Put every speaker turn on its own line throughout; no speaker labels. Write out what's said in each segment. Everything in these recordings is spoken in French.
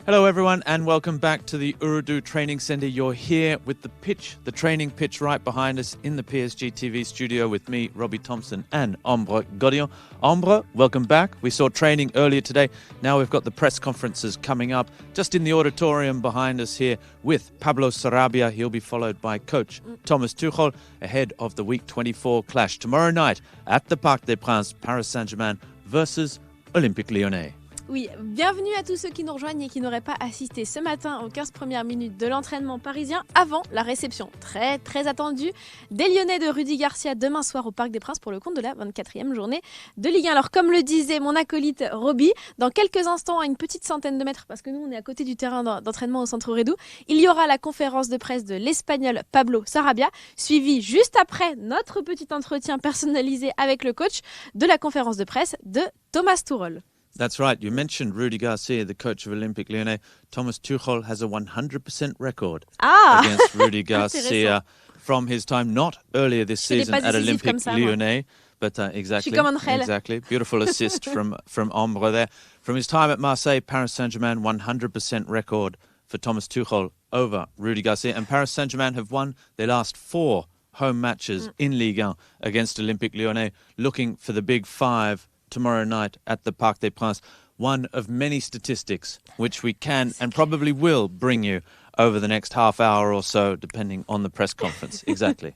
Hello everyone and welcome back to the Urdu Training Centre. You're here with the pitch, the training pitch right behind us in the PSG TV studio with me, Robbie Thompson and Ombre Godillon. Ombre, welcome back. We saw training earlier today. Now we've got the press conferences coming up just in the auditorium behind us here with Pablo Sarabia. He'll be followed by coach Thomas Tuchel ahead of the Week 24 clash tomorrow night at the Parc des Princes, Paris Saint-Germain versus Olympique Lyonnais.
Oui, bienvenue à tous ceux qui nous rejoignent et qui n'auraient pas assisté ce matin aux 15 premières minutes de l'entraînement parisien avant la réception très attendue des Lyonnais de Rudy Garcia demain soir au Parc des Princes pour le compte de la 24e journée de Ligue 1. Alors comme le disait mon acolyte Roby, dans quelques instants à une petite centaine de mètres, parce que nous on est à côté du terrain d'entraînement au Centre Redou, il y aura la conférence de presse de l'Espagnol Pablo Sarabia, suivi juste après notre petit entretien personnalisé avec le coach de la conférence de presse de Thomas Tuchel.
That's right. You mentioned Rudy Garcia, the coach of Olympique Lyonnais. Thomas Tuchel has a 100% record against Rudy Garcia from his time, not earlier this season at Olympique Lyonnais, but exactly. Beautiful assist from Ombre there. From his time at Marseille, Paris Saint-Germain, 100% record for Thomas Tuchel over Rudy Garcia. And Paris Saint-Germain have won their last 4 home matches in Ligue 1 against Olympique Lyonnais, looking for the big 5 tomorrow night at the Parc des Princes. One of many statistics which we can and probably will bring you over the next half hour or so, depending on the press conference. Exactly.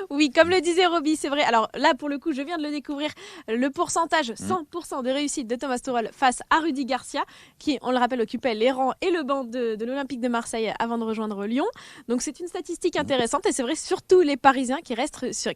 Oui, comme le disait Roby, c'est vrai. Alors là, pour le coup, je viens de le découvrir. Le pourcentage, 100% de réussite de Thomas Tuchel face à Rudy Garcia, qui, on le rappelle, occupait les rangs et le banc de l'Olympique de Marseille avant de rejoindre Lyon. Donc c'est une statistique intéressante et c'est vrai, surtout les Parisiens qui restent sur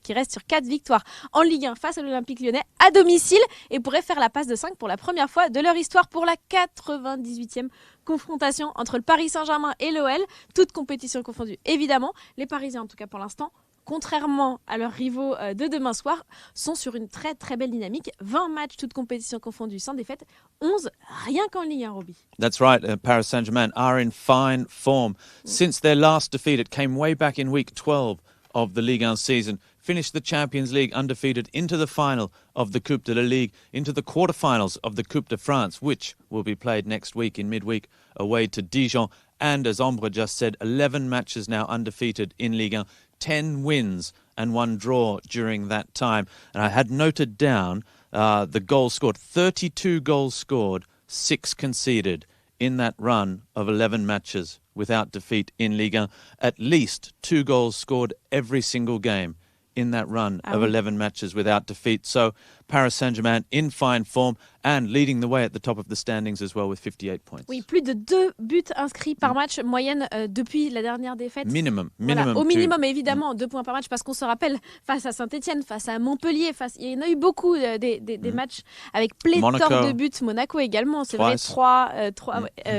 4 victoires en Ligue 1 face à l'Olympique Lyonnais à domicile et pourraient faire la passe de 5 pour la première fois de leur histoire pour la 98e confrontation entre le Paris Saint-Germain et l'OL, toutes compétitions confondues. Évidemment, les Parisiens, en tout cas pour l'instant, contrairement à leurs rivaux de demain soir, sont sur une très belle dynamique. 20 matchs, toutes compétitions confondues, sans défaite. 11 rien qu'en Ligue 1, Roby.
That's right. Paris Saint-Germain are in fine form. Since their last defeat, it came way back in week 12 of the Ligue 1 season. Finished the Champions League undefeated, into the final of the Coupe de la Ligue, into the quarterfinals of the Coupe de France, which will be played next week in midweek away to Dijon. And as Ombre just said, 11 matches now undefeated in Ligue 1, 10 wins and 1 draw during that time. And I had noted down the goals scored, 32 goals scored, 6 conceded in that run of 11 matches without defeat in Ligue 1. At least 2 goals scored every single game in that run of 11 matches without defeat. So Paris Saint-Germain in fine form and leading the way at the top of the standings as well with 58 points.
Oui, plus de 2 buts inscrits par match, moyenne depuis la dernière défaite.
Minimum.
Au minimum, évidemment, 2 points par match, parce qu'on se rappelle, face à Saint-Etienne, face à Montpellier, il y en a eu beaucoup des matchs avec pléthore de buts. Monaco également, c'est vrai, 3.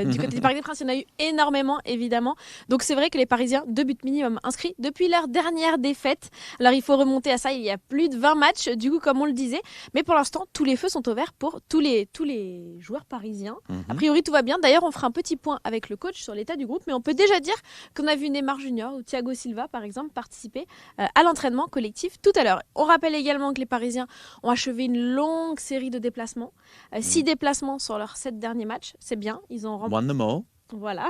Du côté du Parc des Princes, il y en a eu énormément, évidemment. Donc c'est vrai que les Parisiens, 2 buts minimum inscrits depuis leur dernière défaite. Alors il faut remonter à ça, il y a plus de 20 matchs, du coup, comme on le disait. Mais pour l'instant, tous les feux sont ouverts pour tous les joueurs parisiens. A priori, tout va bien. D'ailleurs, on fera un petit point avec le coach sur l'état du groupe, mais on peut déjà dire qu'on a vu Neymar Junior ou Thiago Silva, par exemple, participer à l'entraînement collectif tout à l'heure. On rappelle également que les Parisiens ont achevé une longue série de déplacements. 6 déplacements sur leurs 7 derniers matchs. C'est bien. Ils ont
won them all.
Voilà.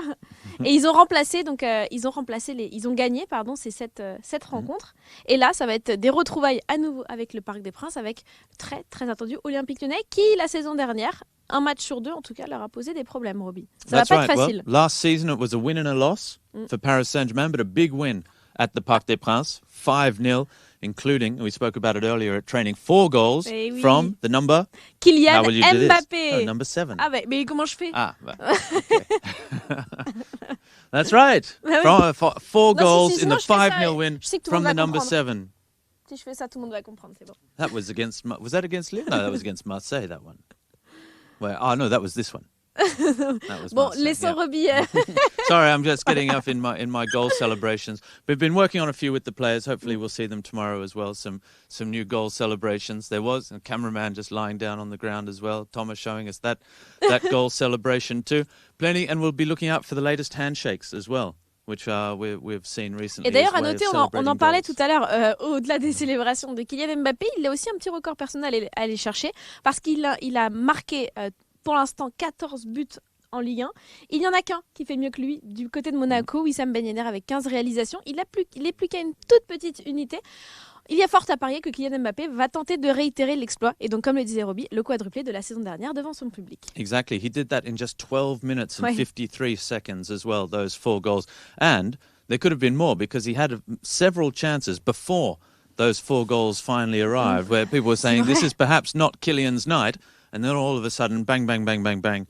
Et ils ont remplacé, ils ont gagné ces 7 rencontres. Et là, ça va être des retrouvailles à nouveau avec le Parc des Princes, avec très, très attendu Olympique Lyonnais, qui, la saison dernière, un match sur 2, en tout cas, leur a posé des problèmes, Robbie. Ça va pas être facile.
Well, last season, it was a win and a loss for Paris Saint-Germain, but a big win at the Parc des Princes, 5-0. Including, we spoke about it earlier at training, 4 goals from the number...
Kylian Mbappé.
Number 7.
Ah ouais, mais comment je fais?
Okay. That's right. From, 4 goals in the 5-0 win from the number 7.
Si je fais ça, tout le monde va comprendre, c'est bon.
That was that against Lyon? No, that was against Marseille, that one. No, that was this one.
Bon, laissons Robbie.
Sorry, I'm just getting up in my goal celebrations. We've been working on a few with the players. Hopefully we'll see them tomorrow as well. Some new goal celebrations. There was a cameraman just lying down on the ground as well. Thomas showing us that goal celebration too. Plenty, and we'll be looking out for the latest handshakes as well, which we've seen recently.
Et d'ailleurs, à noter, on en parlait tout à l'heure, au-delà des célébrations de Kylian Mbappé, il a aussi un petit record personnel à aller chercher, parce qu'il a marqué pour l'instant 14 buts en Ligue 1. Il n'y en a qu'un qui fait mieux que lui du côté de Monaco, Wissam Ben Yedder, avec 15 réalisations. Il est plus qu'à une toute petite unité. Il y a fort à parier que Kylian Mbappé va tenter de réitérer l'exploit. Et donc, comme le disait Robbie, le quadruplé de la saison dernière devant son public.
Exactly. He did that in just 12 minutes and 53 seconds as well, those 4 goals. And there could have been more because he had several chances before those 4 goals finally arrived where people were saying, this is perhaps not Kylian's night. And then all of a sudden, bang, bang, bang, bang, bang,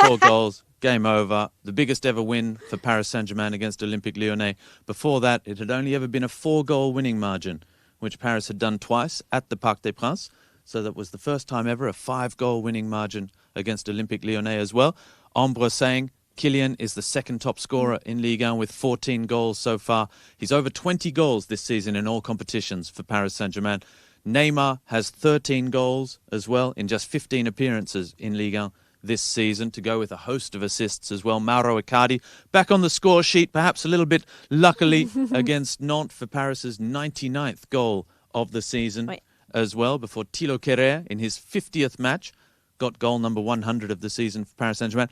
4 goals, game over. The biggest ever win for Paris Saint-Germain against Olympique Lyonnais. Before that, it had only ever been a 4-goal winning margin, which Paris had done twice at the Parc des Princes. So that was the first time ever, a 5-goal winning margin against Olympique Lyonnais as well. Ombre saying Kylian is the second top scorer in Ligue 1 with 14 goals so far. He's over 20 goals this season in all competitions for Paris Saint-Germain. Neymar has 13 goals as well in just 15 appearances in Ligue 1 this season, to go with a host of assists as well. Mauro Icardi back on the score sheet, perhaps a little bit luckily against Nantes for Paris's 99th goal of the season as well, before Thilo Kehrer in his 50th match got goal number 100 of the season for Paris Saint-Germain.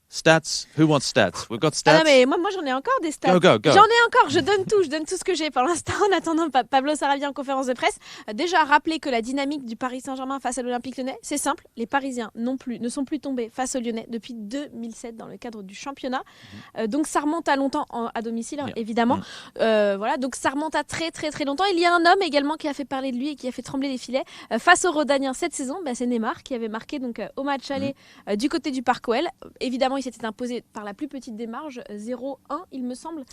Stats. Who wants stats? We've got stats.
Ah non, mais moi j'en ai encore des stats.
Go.
J'en ai encore, je donne tout ce que j'ai pour l'instant en attendant Pablo Sarabia en conférence de presse. Déjà rappeler que la dynamique du Paris Saint-Germain face à l'Olympique Lyonnais, c'est simple, les Parisiens ne sont plus tombés face aux Lyonnais depuis 2007 dans le cadre du championnat. Donc ça remonte à longtemps à domicile, évidemment. Voilà, donc ça remonte à très très très longtemps. Il y a un homme également qui a fait parler de lui et qui a fait trembler les filets face aux Rodaniens cette saison. C'est Neymar qui avait marqué donc au match aller du côté du Parc OL. Évidemment, il s'était imposé par la plus petite des marges, 0-1 il me semble.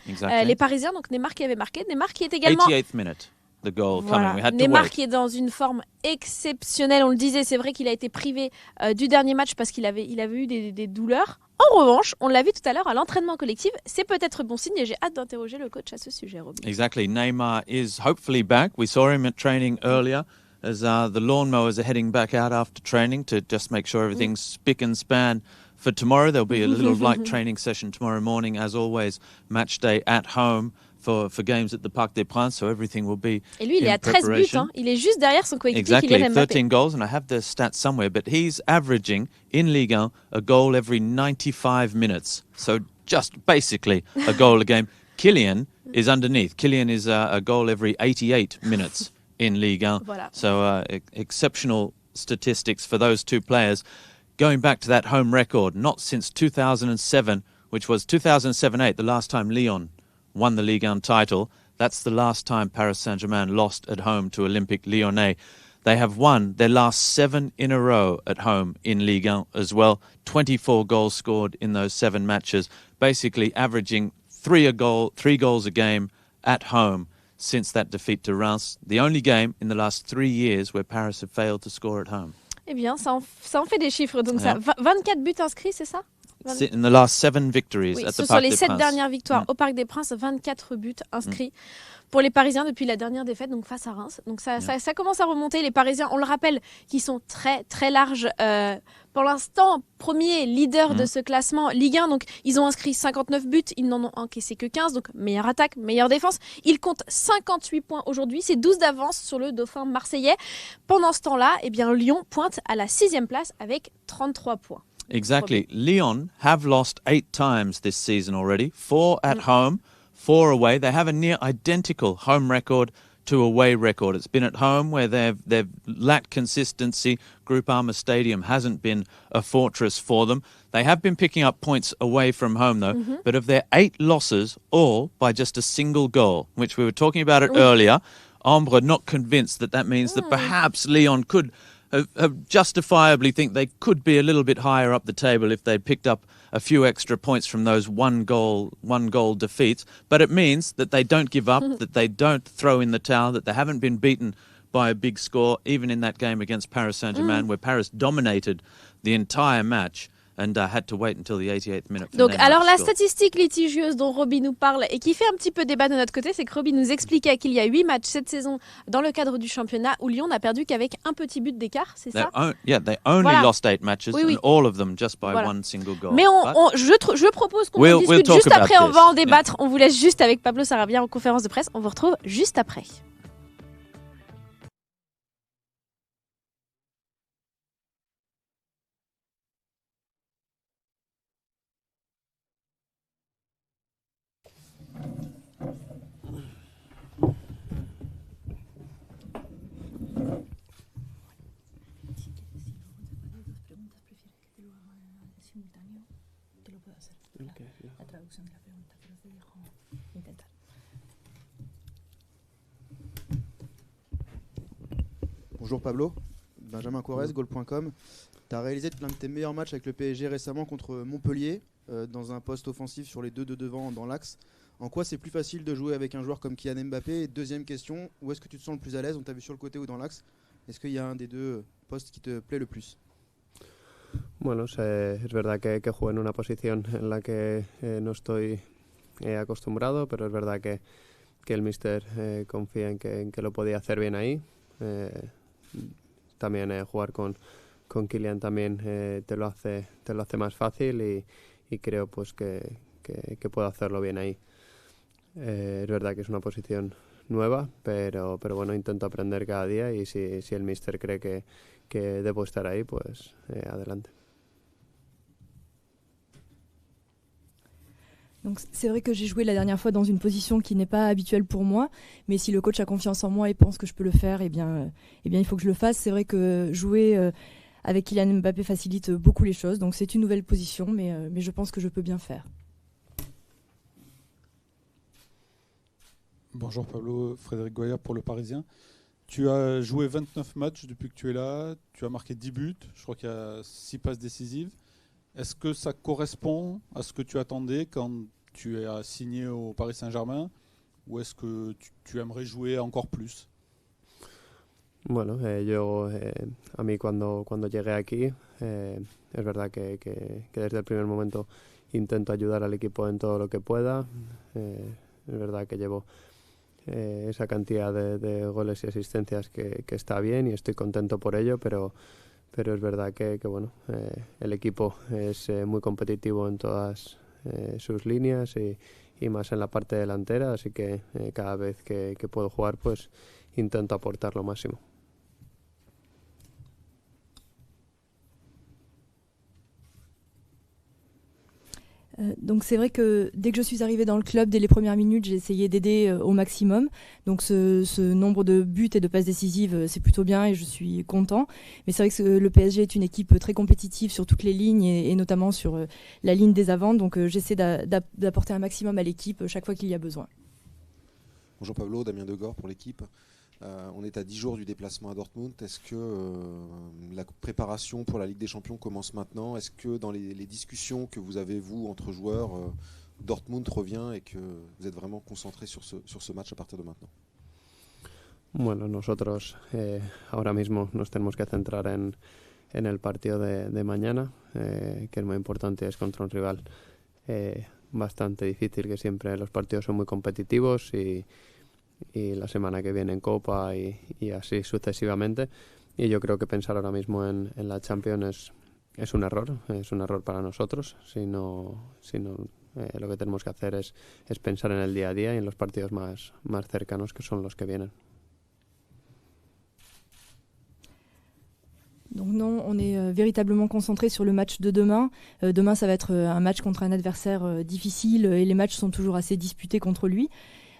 Les Parisiens, donc Neymar qui avait marqué, Neymar qui est également
88th minute, the goal coming. We had to
Neymar
wait.
qui est dans une forme exceptionnelle, on le disait, c'est vrai qu'il a été privé du dernier match parce qu'il avait eu des douleurs. En revanche, on l'a vu tout à l'heure à l'entraînement collectif, c'est peut-être bon signe et j'ai hâte d'interroger le coach à ce sujet, Robbie.
Exactly, Neymar is hopefully back. We saw him at training earlier as the lawnmowers are heading back out after training to just make sure everything's spick and span. For tomorrow, there'll be a little light training session tomorrow morning, as always. Match day at home for games at the Parc des Princes, so everything will be.
Et lui, il est à 13 buts. Il est juste derrière son coéquipier Kylian Mbappé.
13 goals, and I have the stats somewhere, but he's averaging in Ligue 1 a goal every 95 minutes. So just basically a goal a game. Kylian is underneath. Kylian is a goal every 88 minutes in Ligue 1.
Voilà.
So exceptional statistics for those two players. Going back to that home record, not since 2007, which was 2007-8, the last time Lyon won the Ligue 1 title. That's the last time Paris Saint-Germain lost at home to Olympique Lyonnais. They have won their last 7 in a row at home in Ligue 1 as well. 24 goals scored in those 7 matches, basically averaging 3 goals a game at home since that defeat to Reims. The only game in the last 3 years where Paris have failed to score at home.
Eh bien, ça en fait des chiffres. Donc ça, 24 buts inscrits, c'est ça?
In the last 7 victories at the Parc des Princes.
Sur les 7 dernières victoires au Parc des Princes, 24 buts inscrits pour les Parisiens depuis la dernière défaite, donc face à Reims. Donc ça commence à remonter. Les Parisiens, on le rappelle, qui sont très très larges. Pour l'instant, premier leader de ce classement Ligue 1. Donc ils ont inscrit 59 buts, ils n'en ont encaissé que 15. Donc meilleure attaque, meilleure défense. Ils comptent 58 points aujourd'hui. C'est 12 d'avance sur le dauphin marseillais. Pendant ce temps-là, eh bien, Lyon pointe à la 6e place avec 33 points.
Exactly. Lyon have lost 8 times this season already. 4 at home, 4 away. They have a near identical home record to away record. It's been at home where they've lacked consistency. Groupama Stadium hasn't been a fortress for them. They have been picking up points away from home though. But of their 8 losses, all by just a single goal, which we were talking about it earlier. Ambre not convinced that means that perhaps Lyon could have justifiably think they could be a little bit higher up the table if they'd picked up a few extra points from those one goal defeats. But it means that they don't give up, that they don't throw in the towel, that they haven't been beaten by a big score, even in that game against Paris Saint-Germain, where Paris dominated the entire match. And had to wait until the 88th minute.
Donc, alors la statistique litigieuse dont Roby nous parle et qui fait un petit peu débat de notre côté, c'est que Roby nous expliquait qu'il y a 8 matchs cette saison dans le cadre du championnat où Lyon n'a perdu qu'avec un petit but d'écart, c'est ça?
They only lost 8 matches, and all of them just by one single goal.
Mais je propose qu'on en discute juste après, on va en débattre. On vous laisse juste avec Pablo Sarabia en conférence de presse. On vous retrouve juste après.
Bonjour Pablo, Benjamin Corrèze, goal.com. Tu as réalisé l'un de tes meilleurs matchs avec le PSG récemment contre Montpellier, dans un poste offensif sur les 2 de devant dans l'axe. En quoi c'est plus facile de jouer avec un joueur comme Kylian Mbappé? Et deuxième question, où est-ce que tu te sens le plus à l'aise? On t'a vu sur le côté ou dans l'axe. Est-ce qu'il y a un des 2 postes qui te plaît le plus?
Bueno, es verdad que juego en una posición en la que no estoy acostumbrado, pero es verdad que el míster confía en que lo podía hacer bien ahí. También jugar con Kylian también te lo hace más fácil y creo pues que puedo hacerlo bien ahí. Es verdad que es una posición nueva, pero bueno, intento aprender cada día y si el míster cree que debo estar ahí, pues adelante.
Donc c'est vrai que j'ai joué la dernière fois dans une position qui n'est pas habituelle pour moi, mais si le coach a confiance en moi et pense que je peux le faire, eh bien il faut que je le fasse. C'est vrai que jouer avec Kylian Mbappé facilite beaucoup les choses, donc c'est une nouvelle position, mais je pense que je peux bien faire.
Bonjour Pablo, Frédéric Goya pour Le Parisien. Tu as joué 29 matchs depuis que tu es là, tu as marqué 10 buts, je crois qu'il y a 6 passes décisives. Est-ce que ça correspond à ce que tu attendais quand tu as signé au Paris Saint-Germain ou est-ce que tu aimerais jouer encore plus?
Bueno, yo a mí cuando llegué aquí es verdad que desde el primer momento intento ayudar al equipo en todo lo que pueda. Es verdad que llevo esa cantidad de goles y asistencias que está bien y estoy contento por ello, pero es verdad que bueno, el equipo es muy competitivo en todas sus líneas y más en la parte delantera, así que cada vez que puedo jugar pues intento aportar lo máximo.
Donc c'est vrai que dès que je suis arrivée dans le club, dès les premières minutes, j'ai essayé d'aider au maximum. Donc ce nombre de buts et de passes décisives, c'est plutôt bien et je suis content. Mais c'est vrai que le PSG est une équipe très compétitive sur toutes les lignes et notamment sur la ligne des avants. Donc j'essaie d'apporter un maximum à l'équipe chaque fois qu'il y a besoin.
Bonjour Pablo, Damien Degor pour l'équipe. On est à 10 jours du déplacement à Dortmund. Est-ce que la préparation pour la Ligue des Champions commence maintenant? Est-ce que dans les discussions que vous avez, vous, entre joueurs, Dortmund revient et que vous êtes vraiment concentrés sur ce match à partir de maintenant?
Bueno, nosotros ahora mismo nos tenemos que centrar en el partido de mañana, que es muy importante, es contra un rival bastante difícil, que siempre los partidos son muy competitivos y la semana que viene en Copa y así sucesivamente. Y yo creo que pensar ahora mismo en la Champions es un error para nosotros. Si no lo que tenemos que hacer es pensar en el día a día y en los partidos más cercanos, que son los que vienen.
Donc non, on est véritablement concentré sur le match de demain. Demain, ça va être un match contre un adversaire difficile et les matchs sont toujours assez disputés contre lui.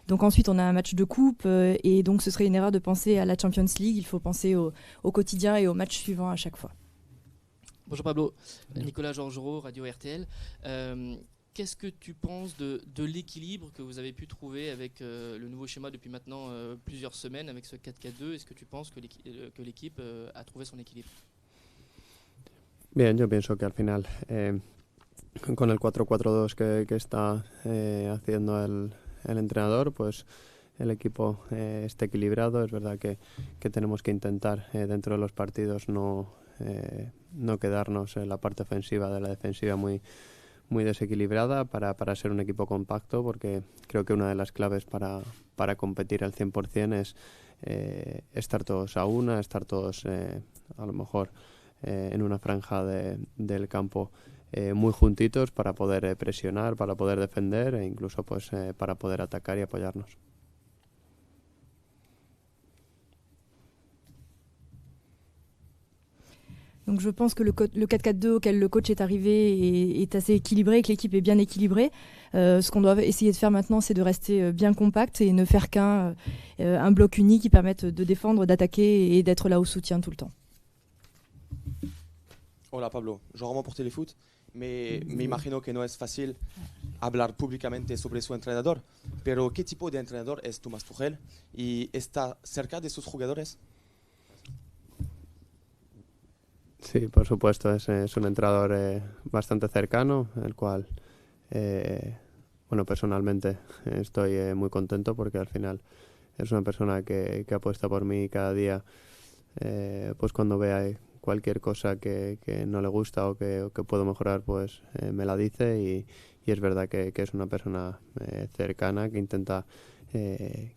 Donc ensuite, on a un match de coupe et donc ce serait une erreur de penser à la Champions League. Il faut penser au quotidien et au match suivant à chaque fois.
Bonjour Pablo, Nicolas Georgerot, Radio RTL. Qu'est-ce que tu penses de l'équilibre que vous avez pu trouver avec le nouveau schéma depuis maintenant plusieurs semaines avec ce 4-4-2? Est-ce que tu penses que l'équipe a trouvé son équilibre?
Bien, yo pienso que al final con el 4-4-2 que está haciendo el entrenador, pues el equipo está equilibrado. Es verdad que tenemos que intentar dentro de los partidos no quedarnos en la parte ofensiva de la defensiva muy desequilibrada para ser un equipo compacto, porque creo que una de las claves para competir al 100% es estar todos a una, estar todos a lo mejor en una franja del campo muy juntitos para poder presionar, para poder defender e incluso pues para poder atacar y apoyarnos.
Donc je pense que le 4-4-2 auquel le coach est arrivé est assez équilibré, que l'équipe est bien équilibrée. Ce qu'on doit essayer de faire maintenant, c'est de rester bien compact et ne faire qu'un bloc uni qui permette de défendre, d'attaquer et d'être là au soutien tout le temps.
Hola Pablo, Jean-Romain pour Téléfoot. Me imagino que no es fácil hablar públicamente sobre su entrenador, pero ¿qué tipo de entrenador es Thomas Tuchel y está cerca de sus jugadores?
Sí, por supuesto, es un entrenador bastante cercano, el cual, bueno, personalmente estoy muy contento porque al final es una persona que apuesta por mí cada día, pues cuando vea cualquier cosa que no le gusta o que puedo mejorar, pues me la dice y es verdad que es una persona cercana que intenta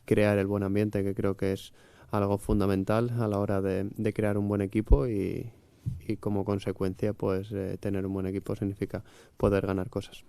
crear el buen ambiente, que creo que es algo fundamental a la hora de crear un buen equipo y como consecuencia pues tener un buen equipo significa poder ganar cosas.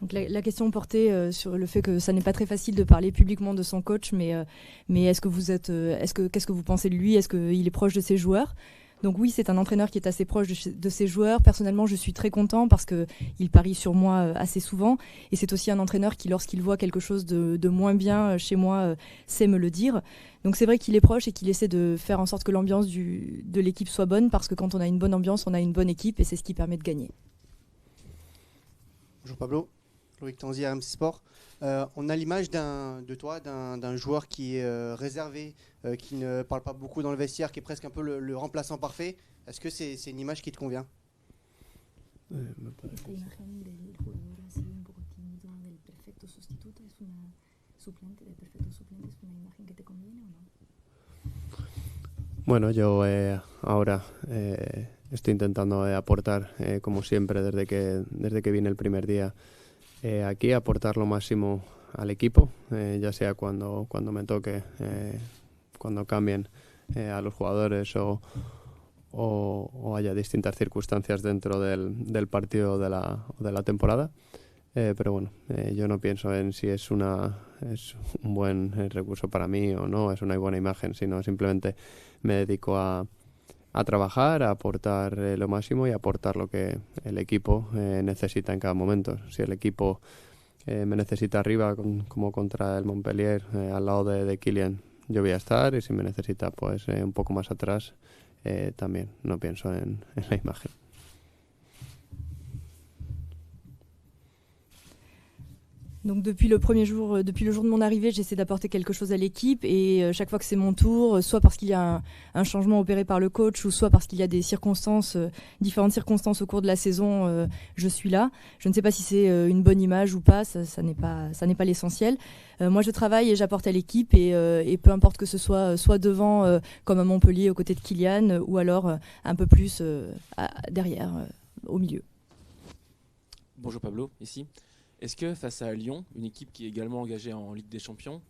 Donc la question portait sur le fait que ça n'est pas très facile de parler publiquement de son coach, mais qu'est-ce que vous pensez de lui? Est-ce qu'il est proche de ses joueurs? Donc oui, c'est un entraîneur qui est assez proche de ses joueurs. Personnellement, je suis très content parce qu'il parie sur moi assez souvent. Et c'est aussi un entraîneur qui, lorsqu'il voit quelque chose de moins bien chez moi, sait me le dire. Donc c'est vrai qu'il est proche et qu'il essaie de faire en sorte que l'ambiance de l'équipe soit bonne, parce que quand on a une bonne ambiance, on a une bonne équipe et c'est ce qui permet de gagner.
Bonjour Pablo, Loïc Tanzi, RMC Sport. On a l'image de toi, d'un joueur qui est réservé, qui ne parle pas beaucoup dans le vestiaire, qui est presque un peu le remplaçant parfait. Est-ce que c'est une image qui te convient?
Bueno, yo ahora estoy intentando aportar, como siempre, desde que vine el primer día aquí, aportar lo máximo al equipo, ya sea cuando me toque, cuando cambien a los jugadores o haya distintas circunstancias dentro del partido de la temporada. Pero bueno, yo no pienso en si es un buen recurso para mí o no, es una buena imagen, sino simplemente me dedico a trabajar, a aportar lo máximo y a aportar lo que el equipo necesita en cada momento. Si el equipo me necesita arriba, como contra el Montpellier, al lado de Kylian, yo voy a estar, y si me necesita pues un poco más atrás, también. No pienso en la imagen.
Donc depuis le jour de mon arrivée, j'essaie d'apporter quelque chose à l'équipe et chaque fois que c'est mon tour, soit parce qu'il y a un changement opéré par le coach ou soit parce qu'il y a des différentes circonstances au cours de la saison, je suis là. Je ne sais pas si c'est une bonne image ou pas, ça n'est pas l'essentiel. Moi je travaille et j'apporte à l'équipe et peu importe que ce soit devant comme à Montpellier aux côtés de Kylian ou alors un peu plus derrière, au milieu.
Bonjour Pablo, ici. Est-ce que face à Lyon, une équipe qui est également engagée en Ligue des Champions,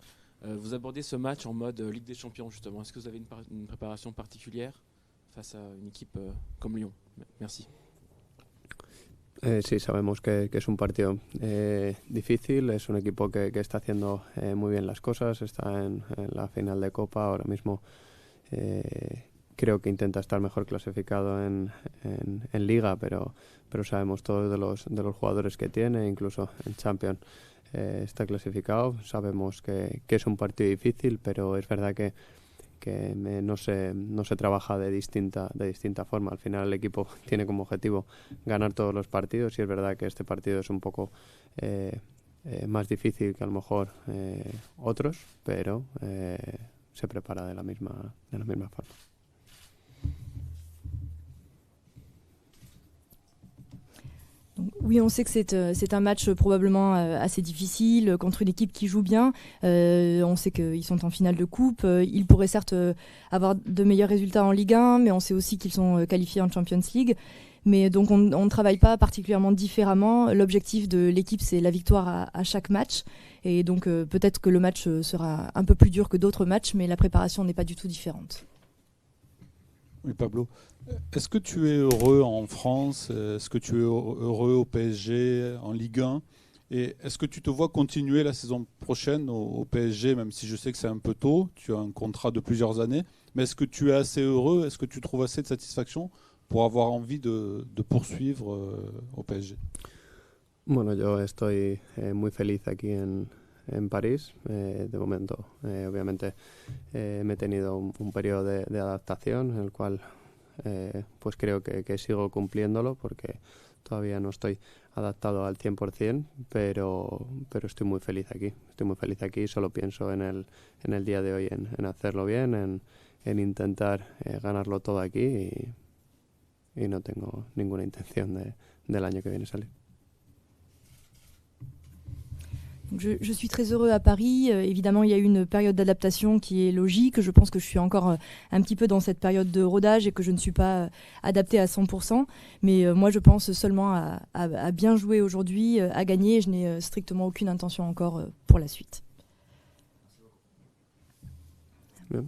vous abordez ce match en mode Ligue des Champions justement? Est-ce que vous avez une préparation particulière face a une équipe comme Lyon? Merci.
Sí, sabemos que es un partido difícil, es un equipo que está haciendo muy bien las cosas, está en la final de Copa, ahora mismo creo que intenta estar mejor clasificado en Liga, pero sabemos todos de los jugadores que tiene, incluso en Champions está clasificado. Sabemos que es un partido difícil, pero es verdad que no se trabaja de distinta forma. Al final el equipo tiene como objetivo ganar todos los partidos y es verdad que este partido es un poco más difícil que a lo mejor otros, pero se prepara de la misma forma.
Donc, oui, on sait que c'est un match probablement assez difficile contre une équipe qui joue bien. On sait qu'ils sont en finale de coupe. Ils pourraient certes avoir de meilleurs résultats en Ligue 1, mais on sait aussi qu'ils sont qualifiés en Champions League. Mais donc on ne travaille pas particulièrement différemment. L'objectif de l'équipe, c'est la victoire à chaque match. Et donc peut-être que le match sera un peu plus dur que d'autres matchs, mais la préparation n'est pas du tout différente.
Oui, Pablo. Est-ce que tu es heureux en France? Est-ce que tu es heureux au PSG, en Ligue 1? Et est-ce que tu te vois continuer la saison prochaine au PSG, même si je sais que c'est un peu tôt, tu as un contrat de plusieurs années, mais est-ce que tu es assez heureux? Est-ce que tu trouves assez de satisfaction pour avoir envie de poursuivre au PSG?
Bueno, yo estoy muy feliz aquí en París, de momento. Obviamente me he tenido un periodo de adaptación en el cual pues creo que sigo cumpliéndolo porque todavía no estoy adaptado al 100%, pero estoy muy feliz aquí. Estoy muy feliz aquí, solo pienso en el día de hoy, en hacerlo bien, en intentar ganarlo todo aquí y no tengo ninguna intención del año que viene salir.
Je suis très heureux à Paris. Évidemment, il y a eu une période d'adaptation qui est logique. Je pense que je suis encore un petit peu dans cette période de rodage et que je ne suis pas adaptée à 100%. Mais moi, je pense seulement à bien jouer aujourd'hui, à gagner. Je n'ai strictement aucune intention encore pour la suite.
Bien.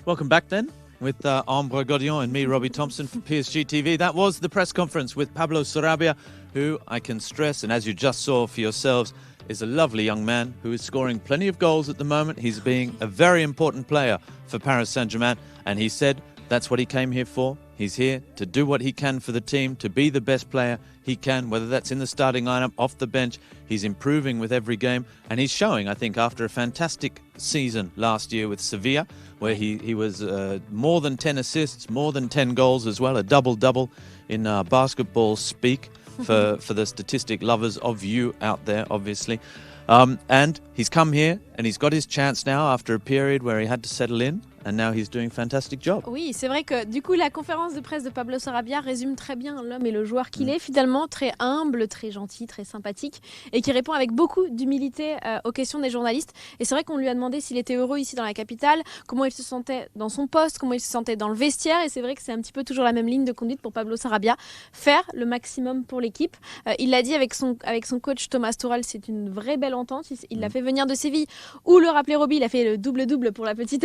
Welcome back then. With Ambre Godion and me, Robbie Thompson from PSG TV. That was the press conference with Pablo Sarabia, who I can stress, and as you just saw for yourselves, is a lovely young man who is scoring plenty of goals at the moment. He's being a very important player for Paris Saint-Germain, and he said that's what he came here for. He's here to do what he can for the team, to be the best player he can, whether that's in the starting lineup, off the bench. He's improving with every game, and he's showing, I think, after a fantastic season last year with Sevilla, where he was more than 10 assists, more than 10 goals as well, a double-double in basketball speak for the statistic lovers of you out there, obviously. And he's come here, and he's got his chance now after a period where he had to settle in. And now he's doing a fantastic job.
Oui, c'est vrai que du coup la conférence de presse de Pablo Sarabia résume très bien l'homme et le joueur qu'il est, finalement très humble, très gentil, très sympathique et qui répond avec beaucoup d'humilité aux questions des journalistes. Et c'est vrai qu'on lui a demandé s'il était heureux ici dans la capitale, comment il se sentait dans son poste, comment il se sentait dans le vestiaire, et c'est vrai que c'est un petit peu toujours la même ligne de conduite pour Pablo Sarabia, faire le maximum pour l'équipe. Il l'a dit avec son coach Thomas Tuchel, c'est une vraie belle entente. Il l'a fait venir de Séville, où le rappelait Robbie, il a fait le double-double pour la petite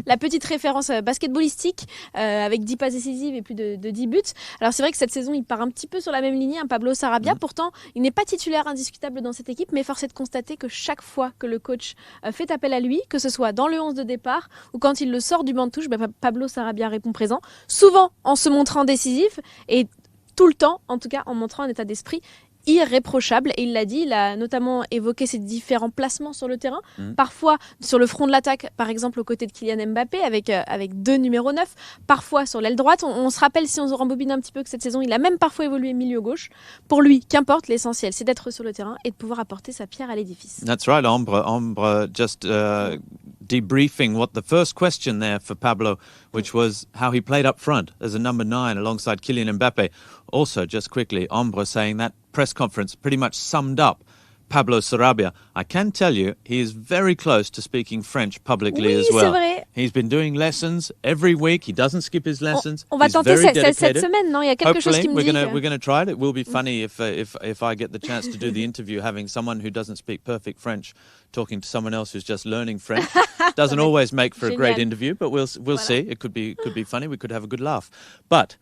la petite référence basketballistique avec 10 passes décisives et plus de 10 buts. Alors c'est vrai que cette saison il part un petit peu sur la même lignée, Pablo Sarabia. Pourtant il n'est pas titulaire indiscutable dans cette équipe, mais force est de constater que chaque fois que le coach fait appel à lui, que ce soit dans le 11 de départ ou quand il le sort du banc de touche, Pablo Sarabia répond présent, souvent en se montrant décisif et tout le temps, en tout cas en montrant un état d'esprit irréprochable, et il l'a dit, il a notamment évoqué ses différents placements sur le terrain, parfois sur le front de l'attaque, par exemple aux côtés de Kylian Mbappé avec 2 numéros 9, parfois sur l'aile droite. On se rappelle, si on se rembobine un petit peu, que cette saison il a même parfois évolué milieu gauche. Pour lui, qu'importe, l'essentiel c'est d'être sur le terrain et de pouvoir apporter sa pierre à l'édifice.
That's right, Ombre just debriefing what the first question there for Pablo, which was how he played up front as a number 9 alongside Kylian Mbappé. Also, just quickly, Ombre saying that press conference pretty much summed up Pablo Sarabia. I can tell you he is very close to speaking French publicly as well.
C'est vrai.
He's been doing lessons every week. He doesn't skip his lessons.
On va tenter cette semaine, non? Il y a quelque chose qui me dit.
We're going to try it. It will be funny if I get the chance to do the interview, having someone who doesn't speak perfect French talking to someone else who's just learning French. Doesn't always make for a great interview, but we'll see. It could be funny. We could have a good laugh. But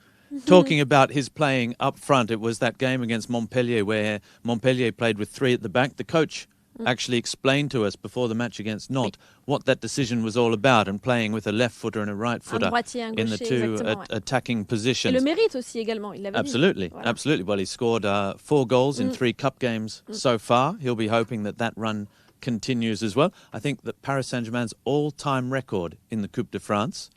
talking about his playing up front, it was that game against Montpellier where Montpellier played with 3 at the back. The coach actually explained to us before the match against Nantes what that decision was all about, and playing with a left footer and a right footer in the 2 attacking positions.
Et le mérite aussi également, il l'avait
Absolutely,
dit. Voilà.
Absolutely. Well, he scored 4 goals in 3 cup games so far. He'll be hoping that run continues as well. I think that Paris Saint-Germain's all-time record in the Coupe de France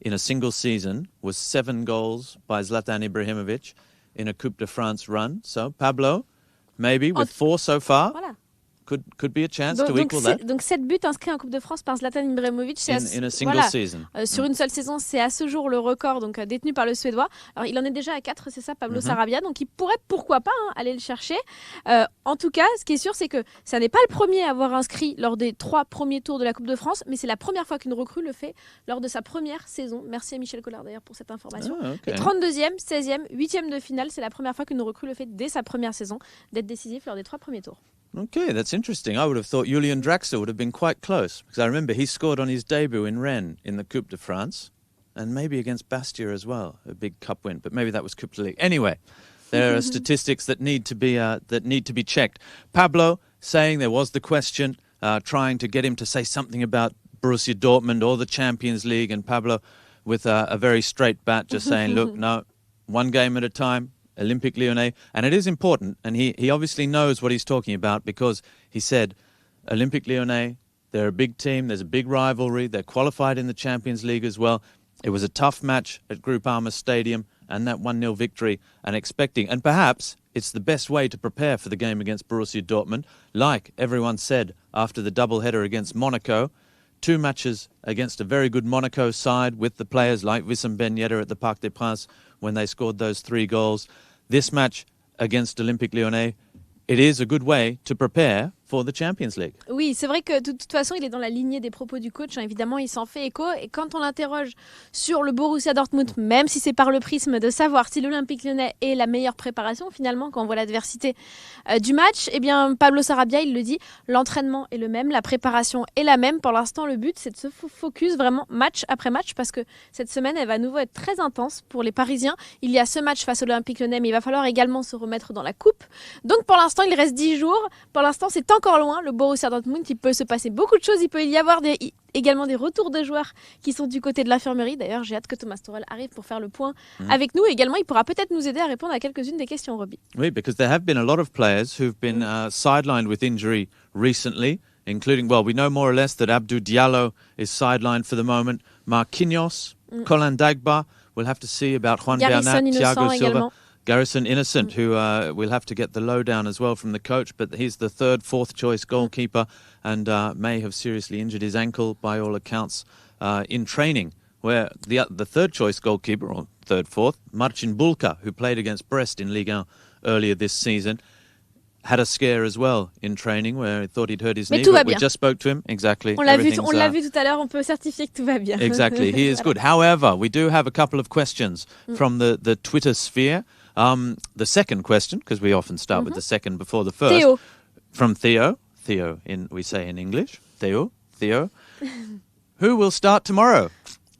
in a single season was 7 goals by Zlatan Ibrahimovic in a Coupe de France run. So Pablo, maybe with 4 so far, could be a chance to equal that.
Donc 7 buts inscrits en Coupe de France par Zlatan Ibrahimovic.
In a single season.
Sur une seule saison, c'est à ce jour le record donc détenu par le Suédois. Alors il en est déjà à 4, c'est ça, Pablo Sarabia. Donc il pourrait, pourquoi pas, aller le chercher. En tout cas, ce qui est sûr, c'est que ça n'est pas le premier à avoir inscrit lors des 3 premiers tours de la Coupe de France, mais c'est la première fois qu'une recrue le fait lors de sa première saison. Merci à Michel Collard d'ailleurs pour cette information. Et 32e, 16e, 8e de finale, c'est la première fois qu'une recrue le fait dès sa première saison, d'être décisif lors des 3 premiers tours.
Okay, that's interesting. I would have thought Julian Draxler would have been quite close, because I remember he scored on his debut in Rennes in the Coupe de France, and maybe against Bastia as well, a big cup win, but maybe that was Coupe de Ligue. Anyway, there are statistics that need to be checked. Pablo saying there was the question, trying to get him to say something about Borussia Dortmund or the Champions League, and Pablo with a very straight bat just saying, look, no, one game at a time. Olympique Lyonnais, and it is important, and he obviously knows what he's talking about, because he said Olympique Lyonnais, they're a big team, there's a big rivalry, they're qualified in the Champions League as well. It was a tough match at Groupama Stadium, and that 1-0 victory, and perhaps it's the best way to prepare for the game against Borussia Dortmund, like everyone said after the double-header against Monaco. 2 matches against a very good Monaco side with the players like Wissam Ben Yedder at the Parc des Princes when they scored those 3 goals. This match against Olympique Lyonnais, it is a good way to prepare for the Champions League.
Oui, c'est vrai que de toute façon, il est dans la lignée des propos du coach. Évidemment, il s'en fait écho. Et quand on l'interroge sur le Borussia Dortmund, même si c'est par le prisme de savoir si l'Olympique Lyonnais est la meilleure préparation, finalement, quand on voit l'adversité du match, eh bien, Pablo Sarabia, il le dit, l'entraînement est le même, la préparation est la même. Pour l'instant, le but, c'est de se focus vraiment match après match, parce que cette semaine, elle va à nouveau être très intense pour les Parisiens. Il y a ce match face à l'Olympique Lyonnais, mais il va falloir également se remettre dans la coupe. Donc, pour l'instant, il reste 10 jours. Pour l'instant, c'est encore loin, le Borussia Dortmund. Il peut se passer beaucoup de choses. Il peut y avoir également des retours de joueurs qui sont du côté de l'infirmerie. D'ailleurs, j'ai hâte que Thomas Tuchel arrive pour faire le point avec nous. Également, il pourra peut-être nous aider à répondre à quelques-unes des questions, Robbie.
Oui, because there have been a lot of players who've been sidelined with injury recently, including, well, we know more or less that Abdou Diallo is sidelined for the moment. Marquinhos, Colin Dagba. We'll have to see about Juan Bernat, Thiago Silva. Garrison Innocent, who we'll have to get the lowdown as well from the coach, but he's the 3rd, 4th choice goalkeeper, and may have seriously injured his ankle by all accounts in training, where the 3rd choice goalkeeper, or 3rd, 4th, Marcin Bulka, who played against Brest in Ligue 1 earlier this season, had a scare as well in training where he thought he'd hurt his knee, but we just spoke to him. Exactly.
On l'a vu tout à l'heure, on peut certifier que tout va bien.
Exactly, he is good. However, we do have a couple of questions from the Twitter sphere. The second question, because we often start with the second before the first.
Theo.
From Theo. Theo, we say in English. Theo. Who will start tomorrow?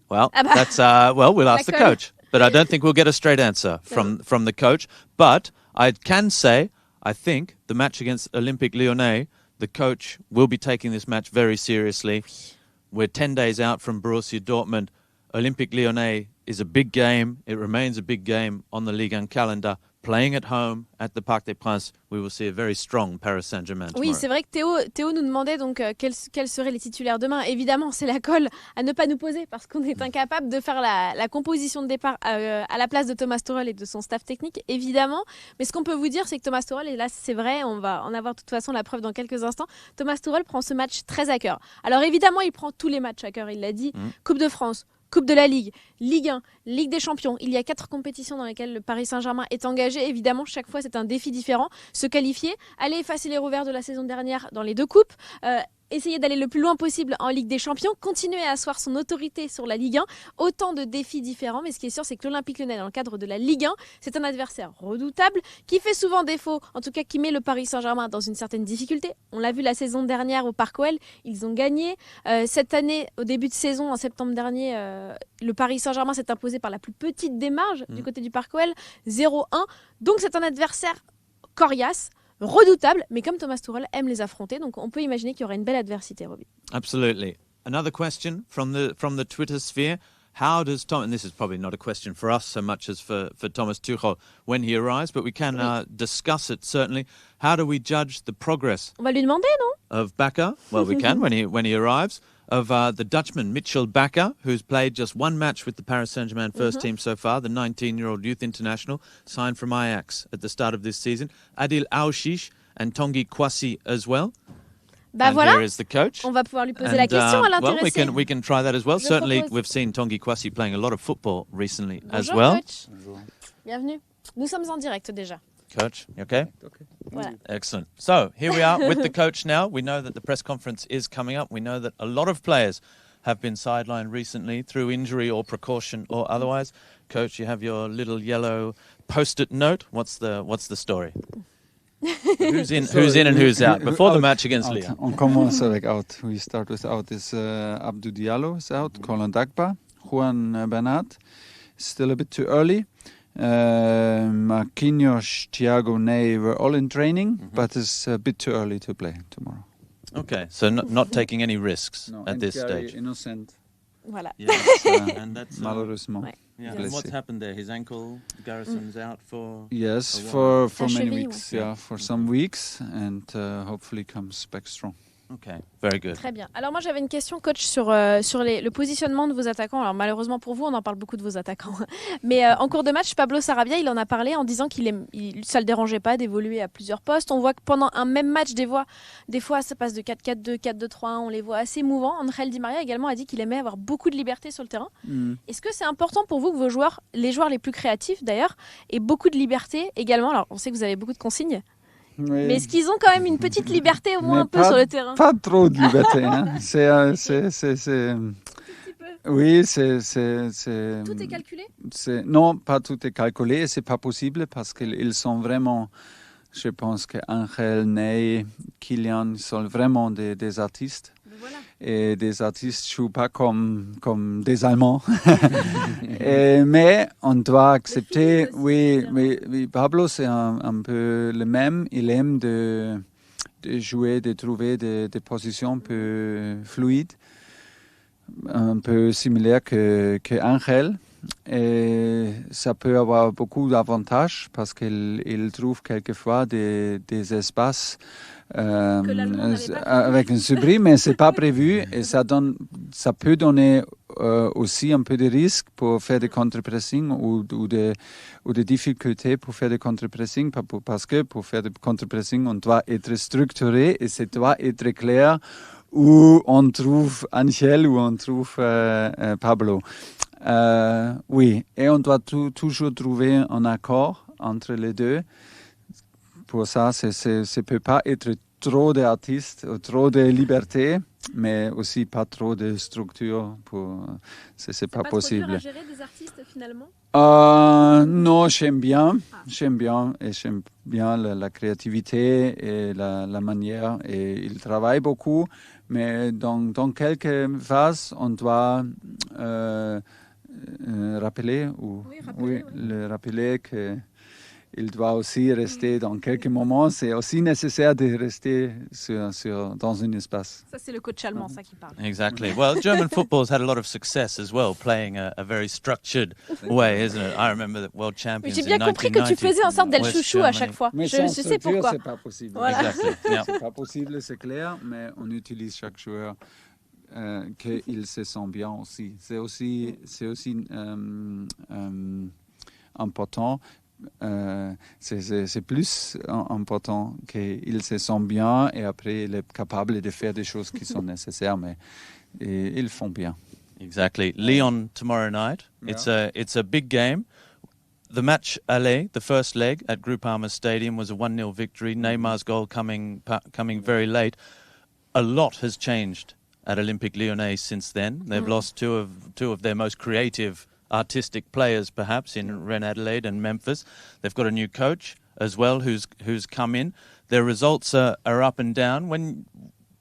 Well, that's we'll ask the coach. But I don't think we'll get a straight answer from the coach. But I can say, I think the match against Olympique Lyonnais, the coach will be taking this match very seriously. We're 10 days out from Borussia Dortmund. Olympique Lyonnais is a big game. It remains a big game on the Ligue 1 calendar. playing at home at the Parc des Princes, we will see a very strong Paris Saint-Germain tomorrow.
Oui, c'est vrai que Théo nous demandait donc quels seraient les titulaires demain. Évidemment, c'est la colle à ne pas nous poser parce qu'on est incapable de faire la composition de départ à la place de Thomas Tuchel et de son staff technique, évidemment. Mais ce qu'on peut vous dire, c'est que Thomas Tuchel, et là c'est vrai, on va en avoir de toute façon la preuve dans quelques instants, Thomas Tuchel prend ce match très à cœur. Alors évidemment, il prend tous les matchs à cœur, il l'a dit. Coupe de France, Coupe de la Ligue, Ligue 1, Ligue des Champions. Il y a 4 compétitions dans lesquelles le Paris Saint-Germain est engagé. Évidemment, chaque fois, c'est un défi différent. Se qualifier, aller effacer les revers de la saison dernière dans les 2 coupes, essayer d'aller le plus loin possible en Ligue des Champions, continuer à asseoir son autorité sur la Ligue 1. Autant de défis différents, mais ce qui est sûr, c'est que l'Olympique Lyonnais, dans le cadre de la Ligue 1, c'est un adversaire redoutable, qui fait souvent défaut, en tout cas qui met le Paris Saint-Germain dans une certaine difficulté. On l'a vu la saison dernière au Parc OL, ils ont gagné. Cette année, au début de saison, en septembre dernier, le Paris Saint-Germain s'est imposé par la plus petite des marges du côté du Parc OL, 0-1. Donc c'est un adversaire coriace, redoutable, mais comme Thomas Tuchel aime les affronter, donc on peut imaginer qu'il y aura une belle adversité, Robbie.
Absolutely. Another question from the Twitter sphere. How does Tom, and this is probably not a question for us so much as for Thomas Tuchel when he arrives, but we can discuss it certainly. How do we judge the progress?
On va lui demander, non?
Of Bakker? Well, we can when he arrives. Of the Dutchman Mitchell Bakker, who's played just 1 match with the Paris Saint-Germain first team so far, the 19-year-old youth international, signed from Ajax at the start of this season. Adil Aouchiche and Tanguy Kouassi as well.
Bah
and
voilà,
here is the coach.
On va pouvoir lui poser la question à l'intéressé.
Well, we can try that as well. Certainly, we've seen Tanguy Kouassi playing a lot of football recently as
Bonjour,
well.
Coach. Bonjour. Bienvenue. Nous sommes en direct déjà.
Coach, you okay?
Okay. Voilà.
Excellent. So here we are with the coach now. We know that the press conference is coming up. We know that a lot of players have been sidelined recently through injury or precaution or otherwise. Coach, you have your little yellow post-it note. What's the story? Who's in and who's out before the match against Lyon?
On commence avec out. We start with out. Is Abdou Diallo is out. Colin Dagba, Juan Bernat. Still a bit too early. Marquinhos, Thiago, Ney were all in training, but it's a bit too early to play tomorrow.
Okay, so not taking any risks at this stage.
Innocent.
Voilà.
Yes, and that's
malheureusement.
Ouais.
Yeah. And what's happened there? His ankle, Garrison's out for.
Yes,
a
for
Sa
many
cheville,
weeks. Yeah, for some weeks, and hopefully comes back strong.
Okay, very good.
Très bien. Alors moi j'avais une question, coach, sur le positionnement de vos attaquants. Alors malheureusement pour vous, on en parle beaucoup de vos attaquants. Mais en cours de match, Pablo Sarabia, il en a parlé en disant ça le dérangeait pas d'évoluer à plusieurs postes. On voit que pendant un même match, des fois ça passe de 4-4-2, 4-2-3-1, on les voit assez mouvants. Angel Di Maria également a dit qu'il aimait avoir beaucoup de liberté sur le terrain. Est-ce que c'est important pour vous que les joueurs les plus créatifs d'ailleurs, aient beaucoup de liberté également? Alors on sait que vous avez beaucoup de consignes.
Oui.
Mais est-ce qu'ils ont quand même une petite liberté au moins un peu sur le terrain?
Pas trop de liberté. Hein. Oui,
Tout est calculé?
Non, pas tout est calculé et c'est pas possible parce qu'ils sont vraiment, je pense que Angel, Ney, Kylian sont vraiment des artistes.
Voilà.
Et des artistes ne jouent pas comme des Allemands. Mais on doit accepter, oui, Pablo c'est un peu le même. Il aime de jouer, de trouver des positions un peu fluides, un peu similaires que Angel. Et ça peut avoir beaucoup d'avantages parce qu'il trouve quelquefois des espaces avec un subri, mais c'est pas prévu et ça peut donner aussi un peu de risque pour faire des contre-pressing ou des difficultés pour faire des contre-pressing parce que pour faire des contre-pressing on doit être structuré et ça doit être clair où on trouve Angel ou on trouve Pablo. Oui, et on doit toujours trouver un accord entre les deux. Pour ça, ça ne peut pas être trop d'artistes, trop de liberté, mais aussi pas trop de structure. C'est pas possible.
C'est pas trop dur à gérer des artistes finalement?
Non, j'aime bien et j'aime bien la créativité et la manière. Et il travaille beaucoup, mais dans quelques phases, on doit rappeler que il doit aussi rester dans quelques moments. C'est aussi nécessaire de rester dans un espace.
Ça, c'est le coach allemand, ça, qui parle.
Exactly. Well, German football's had a lot of success as well, playing a very structured way, isn't it? I remember the world champions.
J'ai bien compris que tu faisais en sorte d'être chouchou à chaque fois.
Mais
je sais pourquoi.
C'est pas possible.
Voilà. Exactly. Yeah.
C'est pas possible, c'est clair, mais on utilise chaque joueur qu'il se sent bien aussi. C'est aussi important. C'est plus important qu'il se sent bien et après il est capable de faire des choses qui sont nécessaires, mais ils font bien.
Exactly. Lyon tomorrow night. Yeah. It's a big game. The match aller, the first leg at Groupama Stadium, was a 1-0 victory. Neymar's goal coming very late. A lot has changed at Olympique Lyonnais since then. They've lost two of their most creative artistic players, perhaps, in Ren Adelaide and Memphis. They've got a new coach as well who's come in. Their results are up and down. When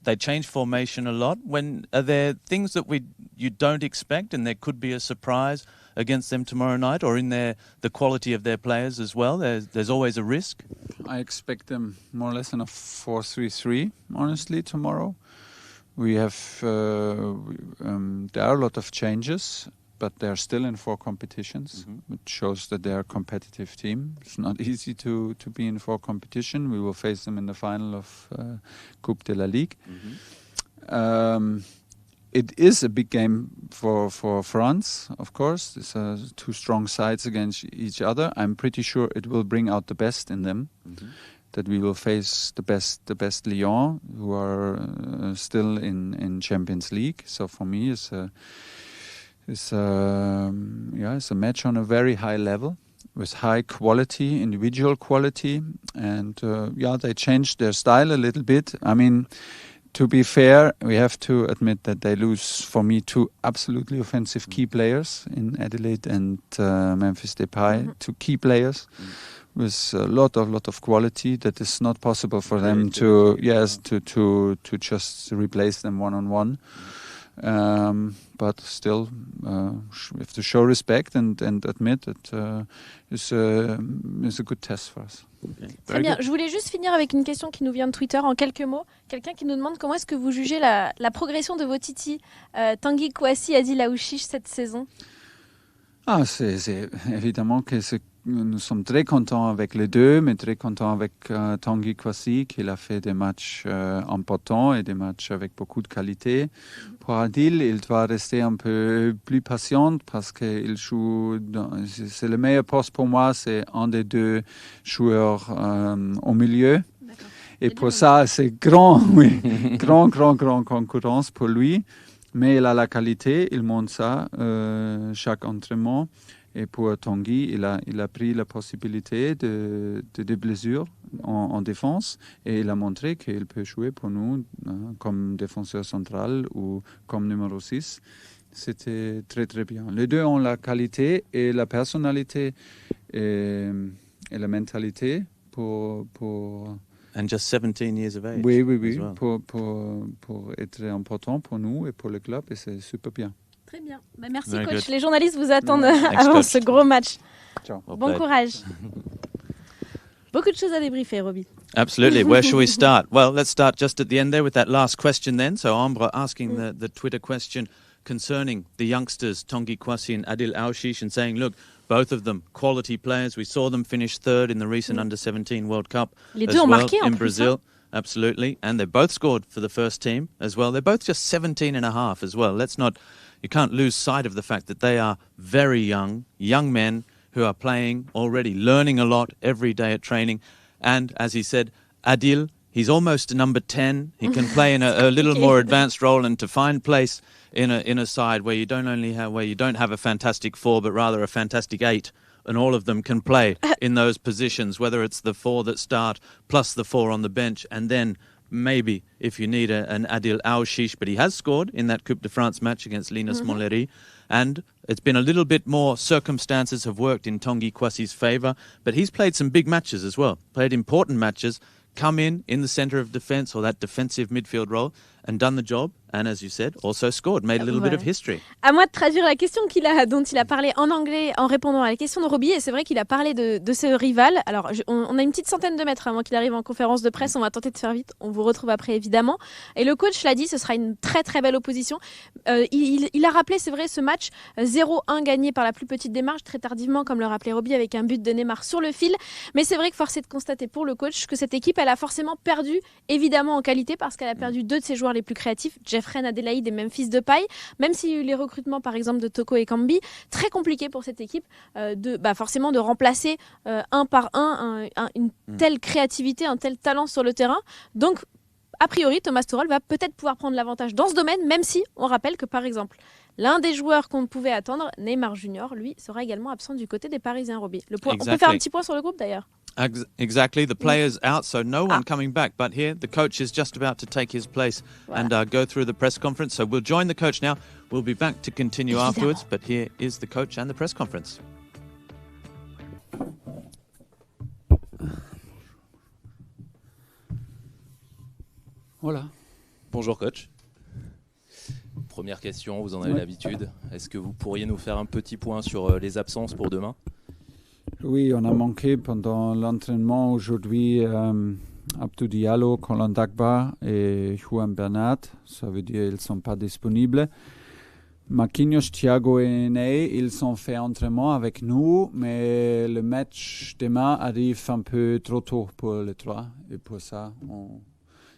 they change formation a lot, are there things that you don't expect and there could be a surprise against them tomorrow night, or in the quality of their players as well? There's always a risk.
I expect them more or less in a 4-3-3, honestly, tomorrow. We have there are a lot of changes, but they're still in 4 competitions, which shows that they're a competitive team. It's not easy to be in 4 competition. We will face them in the final of Coupe de la Ligue. It is a big game for France, of course. It's 2 strong sides against each other. I'm pretty sure it will bring out the best in them. That we will face the best Lyon, who are still in Champions League. So for me, it's a match on a very high level with high quality, individual quality, and they changed their style a little bit. I mean, to be fair, we have to admit that they lose, for me, 2 absolutely offensive key players in Adelaide and Memphis Depay, 2 key players with a lot of quality that is not possible for them to just replace them one-on-one. But still, we have to show respect and admit that it's a good test for us.
Okay. Très bien. Je voulais juste finir avec une question qui nous vient de Twitter en quelques mots. Quelqu'un qui nous demande comment est-ce que vous jugez la progression de vos titis, Tanguy Kouassi, Adil Aouchiche, cette saison.
C'est évidemment que nous sommes très contents avec les deux, mais très contents avec Tanguy Kouassi, qui a fait des matchs importants et des matchs avec beaucoup de qualité. Pour Adil, il doit rester un peu plus patient parce qu'il joue. C'est le meilleur poste pour moi, c'est un des 2 joueurs au milieu. Et pour ça, c'est grand concurrence pour lui. Mais il a la qualité, il montre ça chaque entraînement. Et pour Tanguy, il a pris la possibilité de blessures en défense et il a montré qu'il peut jouer pour nous comme défenseur central ou comme numéro 6. C'était très très bien. Les deux ont la qualité et la personnalité et la mentalité pour
And just 17 years of age.
Oui,
well.
pour être important pour nous et pour le club, et c'est super bien.
Très bien. Merci, Very coach. Good. Les journalistes vous attendent avant ce gros match.
Ciao.
Bon courage. Beaucoup de choses à débriefer, Roby.
Absolutely. Where shall we start? Well, let's start just at the end there with that last question then. So Ambre asking the Twitter question concerning the youngsters, Tanguy Kouassi and Adil Aouchiche, and saying, look, both of them quality players. We saw them finish 3rd in the recent Under-17 World Cup
Les deux ont marqué
in Brazil. Absolutely. And they both scored for the first team as well. They're both just 17 and a half as well. You can't lose sight of the fact that they are very young men who are playing already, learning a lot every day at training. And as he said, Adil, he's almost a number 10. He can play in a little more advanced role, and to find place in a side where you don't have a fantastic 4, but rather a fantastic 8, and all of them can play in those positions, whether it's the 4 that start plus the 4 on the bench, and then maybe if you need an Adil Aouchiche, but he has scored in that Coupe de France match against Linus Montlhéry, and it's been a little bit more, circumstances have worked in Tanguy Kouassi's favour, but he's played some big matches as well, played important matches, come in the centre of defence or that defensive midfield role and done the job and as you said, also scored, made a little bit of history.
À moi de traduire la question dont il a parlé en anglais en répondant à la question de Robbie. Et c'est vrai qu'il a parlé de ce rival. Alors, on a une petite centaine de mètres avant qu'il arrive en conférence de presse. On va tenter de faire vite. On vous retrouve après, évidemment. Et le coach l'a dit, ce sera une très très belle opposition. Il a rappelé, c'est vrai, ce match 0-1 gagné par la plus petite démarche, très tardivement, comme le rappelait Robbie, avec un but de Neymar sur le fil. Mais c'est vrai que force est de constater pour le coach que cette équipe, elle a forcément perdu, évidemment en qualité, parce qu'elle a perdu deux de ses joueurs les plus créatifs, Jeffrey Adélaïde et Memphis Depay. Même s'il y a eu les recrutements, par exemple, de Toko et Kambi, très compliqué pour cette équipe forcément de remplacer un par une telle créativité, un tel talent sur le terrain. Donc, a priori, Thomas Tuchel va peut-être pouvoir prendre l'avantage dans ce domaine, même si on rappelle que, par exemple, l'un des joueurs qu'on pouvait attendre, Neymar Junior, lui, sera également absent du côté des Parisiens, Robbie. On peut faire un petit point sur le groupe, d'ailleurs.
Exactly. The player's out, so no one coming back. But here, the coach is just about to take his place and go through the press conference. So we'll join the coach now. We'll be back to continue afterwards. But here is the coach and the press conference.
Voilà. Bonjour coach. Première question, vous en avez l'habitude. Est-ce que vous pourriez nous faire un petit point sur les absences pour demain ?
Oui, on a manqué pendant l'entraînement aujourd'hui Abdou Diallo, Colin Dagba et Juan Bernat. Ça veut dire qu'ils ne sont pas disponibles. Marquinhos, Thiago et Ney, ils ont fait entraînement avec nous, mais le match demain arrive un peu trop tôt pour les trois. Et pour ça,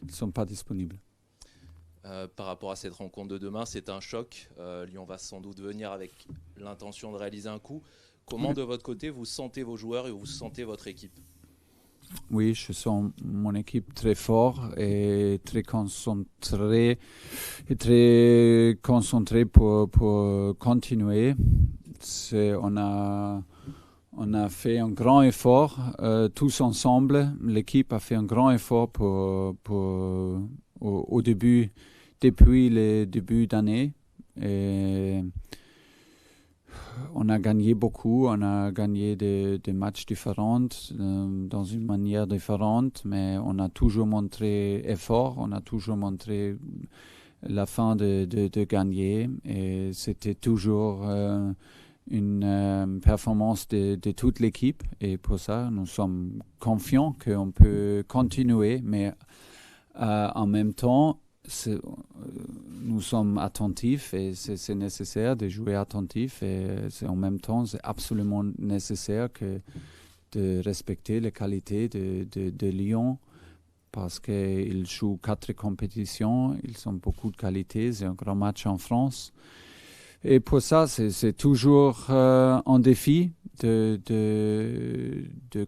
ils ne sont pas disponibles.
Par rapport à cette rencontre de demain, c'est un choc. Lyon va sans doute venir avec l'intention de réaliser un coup. Comment, de votre côté, vous sentez vos joueurs et vous sentez votre équipe ?
Oui, je sens mon équipe très forte et très concentrée pour continuer. On a fait un grand effort tous ensemble. L'équipe a fait un grand effort depuis le début d'année. Et on a gagné beaucoup, on a gagné des matchs différents, dans une manière différente, mais on a toujours montré effort, on a toujours montré la fin de gagner. Et c'était toujours une performance de toute l'équipe. Et pour ça, nous sommes confiants qu'on peut continuer, mais en même temps, nous sommes attentifs et c'est nécessaire de jouer attentif et en même temps c'est absolument nécessaire de respecter les qualités de Lyon parce qu'ils jouent 4 compétitions, ils ont beaucoup de qualités, c'est un grand match en France et pour ça c'est toujours un défi de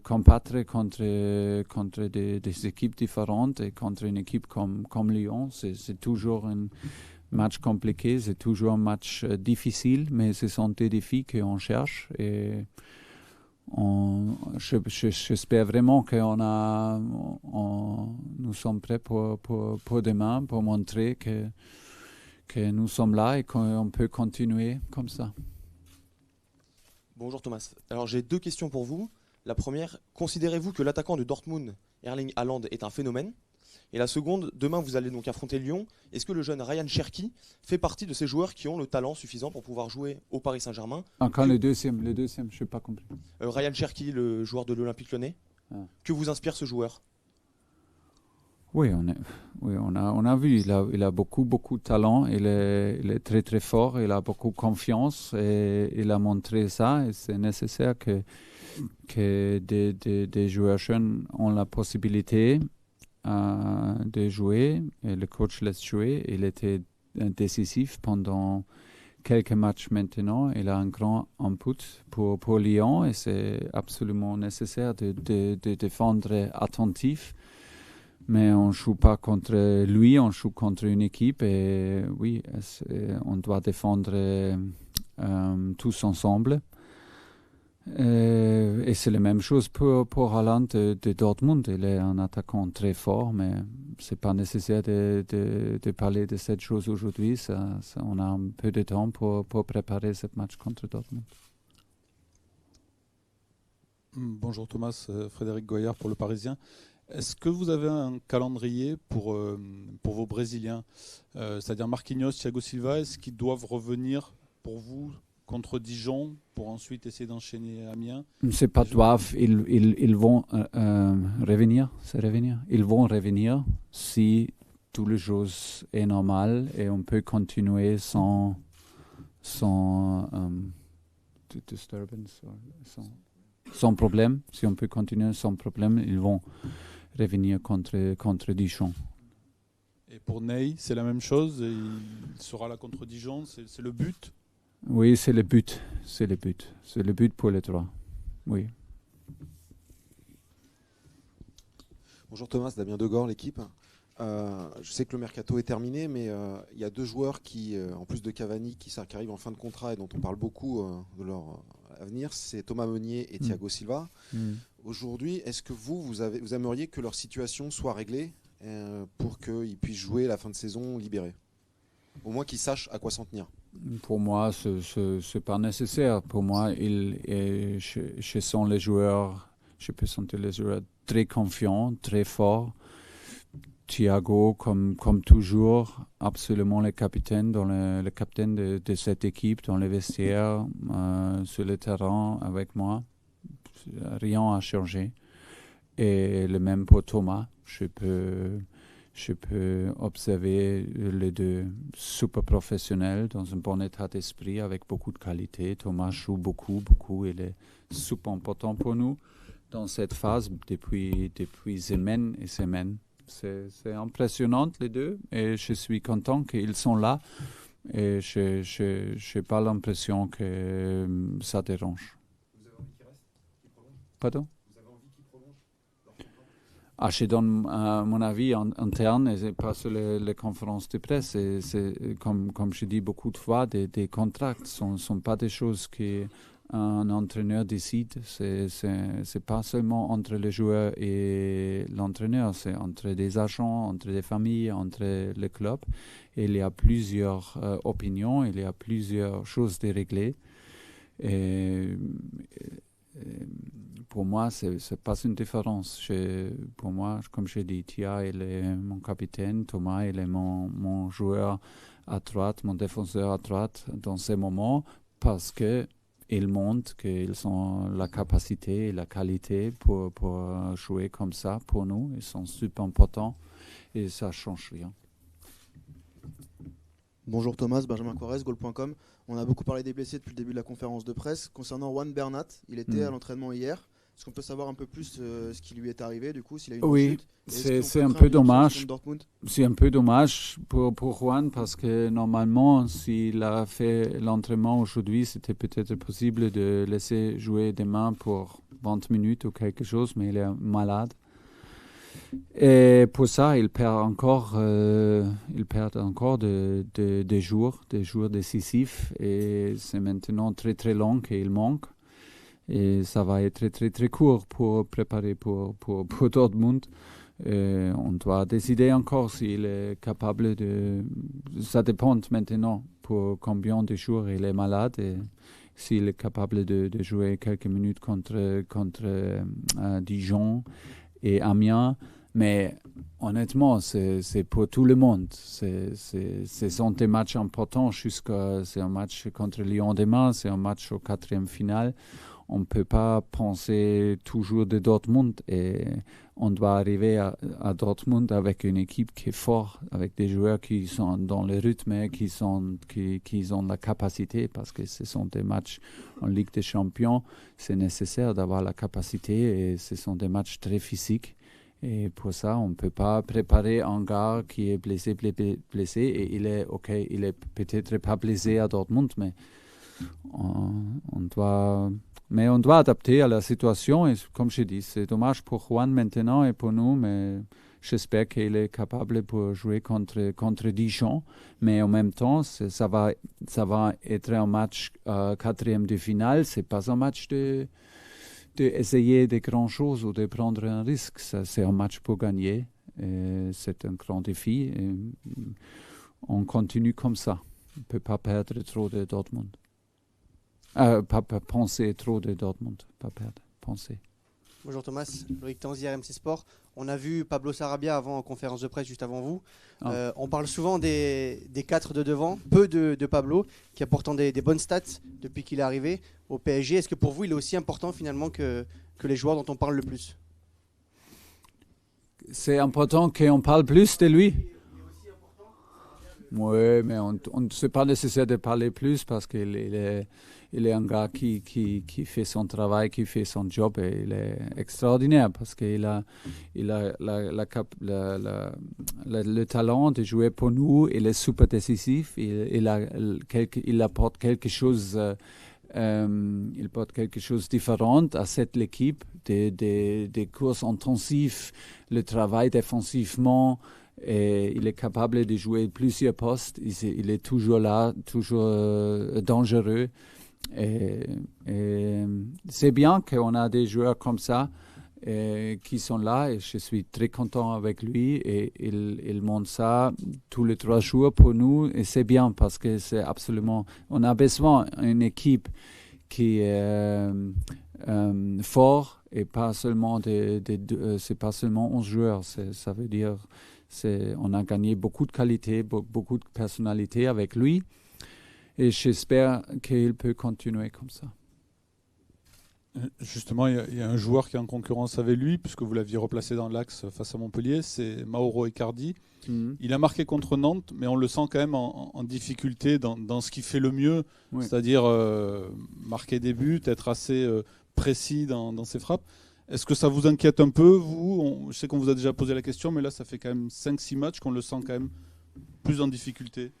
combattre contre des équipes différentes et contre une équipe comme Lyon. C'est toujours un match compliqué, c'est toujours un match difficile, mais ce sont des défis qu'on cherche et j'espère vraiment que nous sommes prêts pour demain, pour montrer que nous sommes là et qu'on peut continuer comme ça.
Bonjour Thomas. Alors j'ai 2 questions pour vous. La première, considérez-vous que l'attaquant de Dortmund, Erling Haaland, est un phénomène ? Et la seconde, demain vous allez donc affronter Lyon. Est-ce que le jeune Ryan Cherki fait partie de ces joueurs qui ont le talent suffisant pour pouvoir jouer au Paris Saint-Germain ?
Encore le deuxième, je n'ai pas compris.
Ryan Cherki, le joueur de l'Olympique Lyonnais. Que vous inspire ce joueur ?
Oui, on a vu, il a beaucoup de talent, il est très très fort, il a beaucoup de confiance et il a montré ça et c'est nécessaire que des joueurs jeunes ont la possibilité de jouer et le coach laisse jouer. Il était décisif pendant quelques matchs maintenant, il a un grand input pour Lyon et c'est absolument nécessaire de défendre attentif. Mais on ne joue pas contre lui, on joue contre une équipe et oui, on doit défendre tous ensemble. Et c'est la même chose pour Haaland de Dortmund. Il est un attaquant très fort, mais ce n'est pas nécessaire de parler de cette chose aujourd'hui. On a un peu de temps pour préparer ce match contre Dortmund.
Bonjour Thomas, Frédéric Goyard pour Le Parisien. Est-ce que vous avez un calendrier pour vos Brésiliens, c'est-à-dire Marquinhos, Thiago Silva, est-ce qu'ils doivent revenir pour vous contre Dijon pour ensuite essayer d'enchaîner Amiens?
C'est pas doivent, ils vont revenir, c'est revenir. Ils vont revenir si toutes les choses est normal et on peut continuer sans disturbance, sans problème. Si on peut continuer sans problème, ils vont revenir contre Dijon.
Et pour Ney, c'est la même chose. Il sera là contre Dijon. C'est le but.
Oui, c'est le but. C'est le but. C'est le but pour les trois. Oui.
Bonjour Thomas, Damien Degor, l'équipe. Je sais que le mercato est terminé, mais il y a deux joueurs qui, en plus de Cavani, qui arrivent en fin de contrat et dont on parle beaucoup de leur avenir, c'est Thomas Meunier et Thiago Silva. Aujourd'hui, est-ce que vous aimeriez que leur situation soit réglée pour qu'ils puissent jouer la fin de saison libérés? Au moins qu'ils sachent à quoi s'en tenir.
Pour moi, ce n'est pas nécessaire. Pour moi, je sens les joueurs, je peux sentir les joueurs très confiants, très forts. Thiago, comme toujours, absolument le capitaine, le capitaine de cette équipe, dans les vestiaires, sur le terrain avec moi. Rien n'a changé. Et le même pour Thomas. Je peux observer les deux super professionnels dans un bon état d'esprit avec beaucoup de qualité. Thomas joue beaucoup. Il est super important pour nous dans cette phase depuis semaines et semaines. C'est impressionnant les deux et je suis content qu'ils sont là et je n'ai pas l'impression que ça dérange.
Vous avez envie qu'ils restent, qu'ils prolongent?
Pardon?
Vous avez envie qu'ils prolongent?
Je donne mon avis interne et pas sur les conférences de presse. C'est comme je dis beaucoup de fois, des contrats ne sont pas des choses qu'un entraîneur décide. C'est pas seulement entre le joueur et l'entraîneur, c'est entre des agents, entre des familles, entre les clubs. Et il y a plusieurs opinions, il y a plusieurs choses à régler. Et pour moi, c'est pas une différence. Pour moi, comme je dis, Thia, il est mon capitaine, Thomas, il est mon joueur à droite, mon défenseur à droite dans ces moments, parce que ils montrent qu'ils ont la capacité et la qualité pour jouer comme ça pour nous. Ils sont super importants et ça ne change rien.
Bonjour Thomas, Benjamin Quarez, goal.com. On a beaucoup parlé des blessés depuis le début de la conférence de presse. Concernant Juan Bernat, il était à l'entraînement hier. Est-ce qu'on peut savoir un peu plus ce qui lui est arrivé du coup, s'il a eu une chute?
C'est un peu dommage. C'est un peu dommage pour Juan parce que normalement, s'il a fait l'entraînement aujourd'hui, c'était peut-être possible de laisser jouer demain pour 20 minutes ou quelque chose, mais il est malade. Et pour ça, il perd encore des jours décisifs et c'est maintenant très très long qu'il manque. Et ça va être très très très court pour préparer pour Dortmund. On doit décider encore s'il est capable de... Ça dépend maintenant pour combien de jours il est malade et s'il est capable de jouer quelques minutes contre Dijon et Amiens. Mais honnêtement, c'est pour tout le monde. Ce sont des matchs importants. C'est un match contre Lyon demain, c'est un match au 4e finale. On ne peut pas penser toujours de Dortmund et on doit arriver à Dortmund avec une équipe qui est forte, avec des joueurs qui sont dans le rythme et qui ont la capacité parce que ce sont des matchs en Ligue des Champions. C'est nécessaire d'avoir la capacité et ce sont des matchs très physiques. Et pour ça, on ne peut pas préparer un gars qui est blessé et il est peut-être pas blessé à Dortmund, mais on doit adapter à la situation et comme je dis, c'est dommage pour Juan maintenant et pour nous, mais j'espère qu'il est capable pour jouer contre Dijon, mais en même temps, ça va être un match 4e de finale, c'est pas un match d'essayer de grandes choses ou de prendre un risque, c'est un match pour gagner, et c'est un grand défi et on continue comme ça, on ne peut pas perdre trop de Dortmund. Pas penser trop de Dortmund, pas perdre, penser.
Bonjour Thomas, Loïc Tanzi, RMC Sport. On a vu Pablo Sarabia avant en conférence de presse juste avant vous. On parle souvent des 4 de devant, peu de Pablo, qui a pourtant des bonnes stats depuis qu'il est arrivé au PSG. Est-ce que pour vous, il est aussi important finalement que les joueurs dont on parle le plus?
C'est important qu'on parle plus de lui. Oui, mais c'est pas nécessaire de parler plus parce qu'il est un gars qui fait son travail, qui fait son job et il est extraordinaire parce qu'il a le talent de jouer pour nous. Il est super décisif. Il apporte quelque chose. Il porte quelque chose de différent à cette équipe, des courses intensives, le travail défensivement. Et il est capable de jouer plusieurs postes. Il est toujours là, toujours dangereux. Et c'est bien qu'on a des joueurs comme ça qui sont là. Et je suis très content avec lui. Et il montre ça tous les 3 jours pour nous. Et c'est bien parce que c'est absolument... On a besoin d'une équipe qui est fort et pas seulement c'est pas seulement 11 joueurs. Ça veut dire... on a gagné beaucoup de qualité, beaucoup de personnalité avec lui. Et j'espère qu'il peut continuer comme ça.
Justement, il y a un joueur qui est en concurrence avec lui, puisque vous l'aviez replacé dans l'axe face à Montpellier, c'est Mauro Icardi. Il a marqué contre Nantes, mais on le sent quand même en difficulté dans ce qu'il fait le mieux, c'est-à-dire marquer des buts, être assez précis dans ses frappes. Est-ce que ça vous inquiète un peu, vous? Je sais qu'on vous a déjà posé la question, mais là, ça fait quand même 5-6 matchs qu'on le sent quand même plus en difficulté.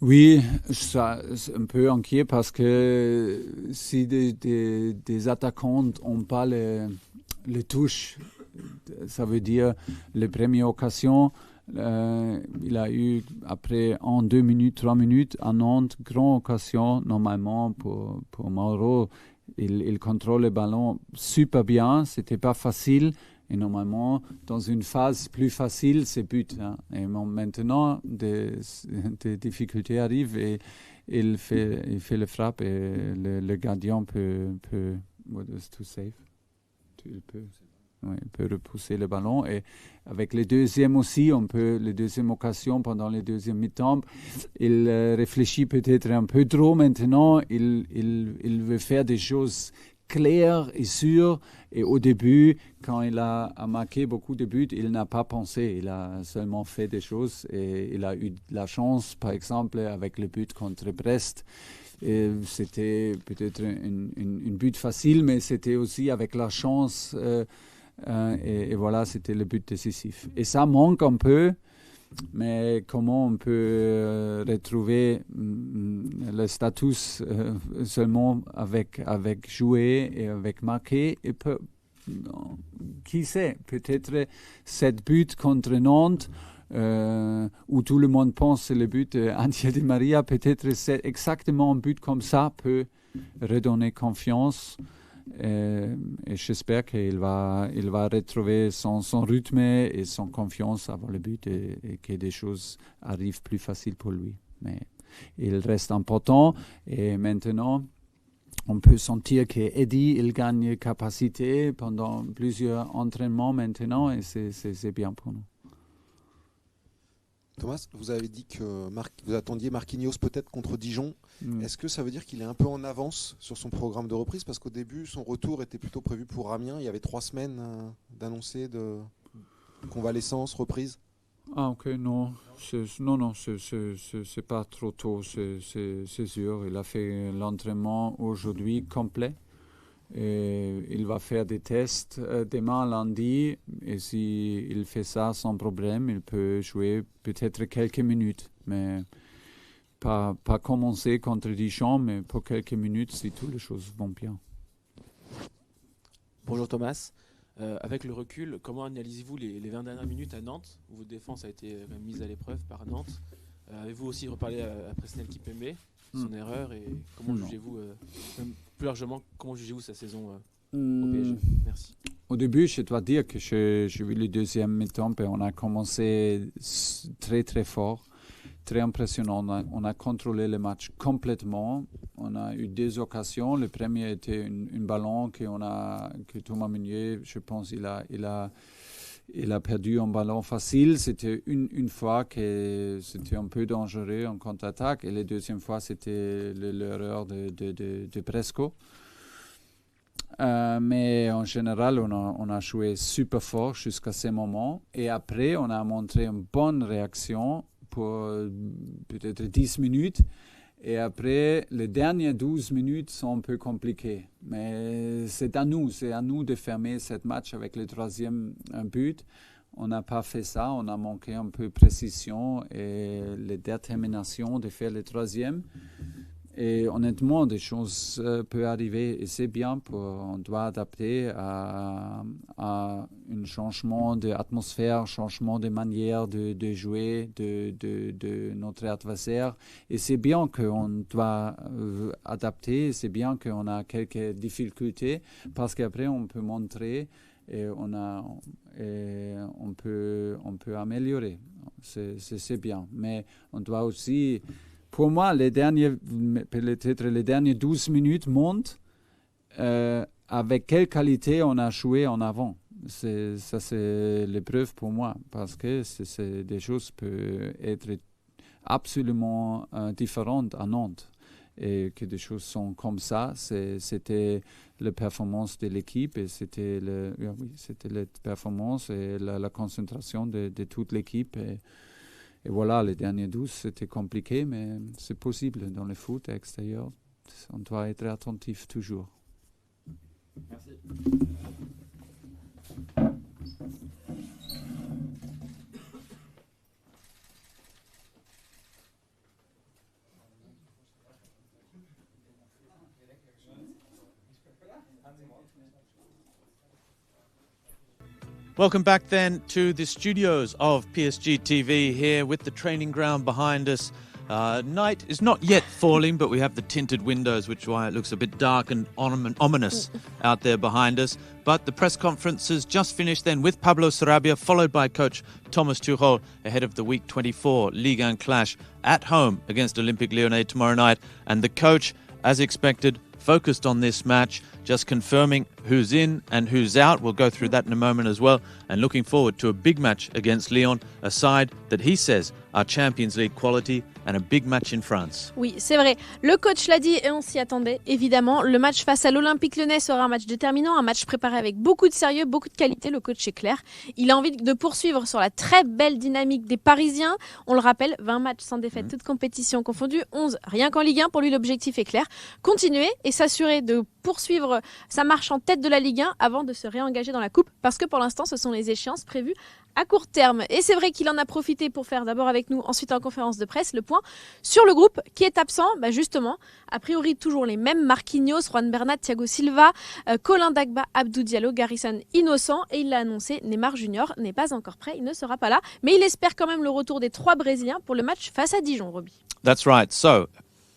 Oui, ça, c'est un peu inquiet parce que si des attaquants n'ont pas les touches, ça veut dire les premières occasions, il a eu après 1, 2 minutes, 3 minutes à Nantes, grande occasion normalement pour Mauro. Il contrôle le ballon super bien, c'était pas facile. Et normalement, dans une phase plus facile, c'est but. Hein. Et maintenant, des difficultés arrivent et il fait le frappe et le gardien peut what is to save? Il peut repousser le ballon. Et avec les deuxièmes aussi, les deuxièmes occasions pendant les deuxièmes mi-temps, il réfléchit peut-être un peu trop maintenant. Il veut faire des choses claires et sûres. Et au début, quand il a marqué beaucoup de buts, il n'a pas pensé. Il a seulement fait des choses. Et il a eu la chance, par exemple, avec le but contre Brest. Et c'était peut-être une but facile, mais c'était aussi avec la chance. Et voilà, c'était le but décisif. Et ça manque un peu, mais comment on peut retrouver le statut seulement avec jouer et avec marquer et qui sait, peut-être 7 buts contre Nantes, où tout le monde pense que c'est le but d'Angel Di Maria, peut-être c'est exactement un but comme ça peut redonner confiance. Et j'espère qu'il va retrouver son rythme et son confiance avant le but et que des choses arrivent plus faciles pour lui. Mais il reste important et maintenant on peut sentir qu'Eddie il gagne capacité pendant plusieurs entraînements maintenant et c'est bien pour nous.
Thomas, vous avez dit que vous attendiez Marquinhos peut-être contre Dijon. Est-ce que ça veut dire qu'il est un peu en avance sur son programme de reprise? Parce qu'au début, son retour était plutôt prévu pour Amiens. Il y avait 3 semaines d'annoncer de convalescence, reprise.
Ah ok, non, c'est pas trop tôt, c'est sûr. Il a fait l'entraînement aujourd'hui complet. Et il va faire des tests demain lundi et s'il fait ça sans problème, il peut jouer peut-être quelques minutes, mais pas commencer contre Dijon, mais pour quelques minutes si toutes les choses vont bien.
Bonjour Thomas, avec le recul, comment analysez-vous les 20 dernières minutes à Nantes où votre défense a été mise à l'épreuve par Nantes? Avez-vous aussi reparlé à Presnel Kimpembe, son erreur, et comment jugez-vous plus largement, comment jugez-vous sa saison au PSG? Merci.
Au début, je dois dire que j'ai vu le deuxième mi-temps et on a commencé très très fort, très impressionnant. On a contrôlé le match complètement. On a eu 2 occasions. Le premier était un ballon que Thomas Meunier, je pense, il a perdu un ballon facile. C'était une fois que c'était un peu dangereux en contre-attaque. Et la deuxième fois, c'était l'erreur de Presco. Mais en général, on a joué super fort jusqu'à ce moment. Et après, on a montré une bonne réaction pour peut-être 10 minutes. Et après, les dernières 12 minutes sont un peu compliquées. Mais c'est à nous de fermer ce match avec le 3e but. On n'a pas fait ça, on a manqué un peu de précision et la détermination de faire le 3e. Et honnêtement, des choses peuvent arriver et c'est bien. On doit adapter à un changement d'atmosphère, changement de manière de jouer de notre adversaire. Et c'est bien qu'on doit adapter, c'est bien qu'on a quelques difficultés parce qu'après on peut montrer et on peut améliorer. C'est bien. Mais on doit aussi... Pour moi, peut-être les dernières 12 minutes montrent avec quelle qualité on a joué en avant. Ça, c'est l'épreuve pour moi, parce que des choses peuvent être absolument différentes à Nantes. Et que des choses sont comme ça, c'était la performance de l'équipe et c'était la performance et la concentration de toute l'équipe. Et voilà, les derniers 12, c'était compliqué, mais c'est possible dans le foot extérieur. On doit être attentif toujours.
Merci.
Welcome back then to the studios of PSG TV here with the training ground behind us. Night is not yet falling, but we have the tinted windows, which is why it looks a bit dark and ominous out there behind us. But the press conference has just finished then with Pablo Sarabia, followed by coach Thomas Tuchel ahead of the Week 24 Ligue 1 clash at home against Olympique Lyonnais tomorrow night. And the coach, as expected, focused on this match, just confirming who's in and who's out. We'll go through that in a moment as well. And looking forward to a big match against Lyon, a side that he says are Champions League quality and a big match in France.
Oui, c'est vrai. Le coach l'a dit et on s'y attendait, évidemment. Le match face à l'Olympique Lyonnais sera un match déterminant, un match préparé avec beaucoup de sérieux, beaucoup de qualité. Le coach est clair. Il a envie de poursuivre sur la très belle dynamique des Parisiens. On le rappelle, 20 matchs sans défaite, toutes compétitions confondues, 11 rien qu'en Ligue 1. Pour lui, l'objectif est clair. Continuer et s'assurer de poursuivre sa marche en tête de la Ligue 1 avant de se réengager dans la Coupe, parce que pour l'instant, ce sont les échéances prévues à court terme. Et c'est vrai qu'il en a profité pour faire d'abord avec nous, ensuite en conférence de presse, le point sur le groupe qui est absent. Justement, a priori toujours les mêmes: Marquinhos, Juan Bernat, Thiago Silva, Colin Dagba, Abdou Diallo, Garrison Innocent. Et il l'a annoncé, Neymar Junior n'est pas encore prêt, il ne sera pas là. Mais il espère quand même le retour des 3 Brésiliens pour le match face à Dijon, Roby.
That's right. So,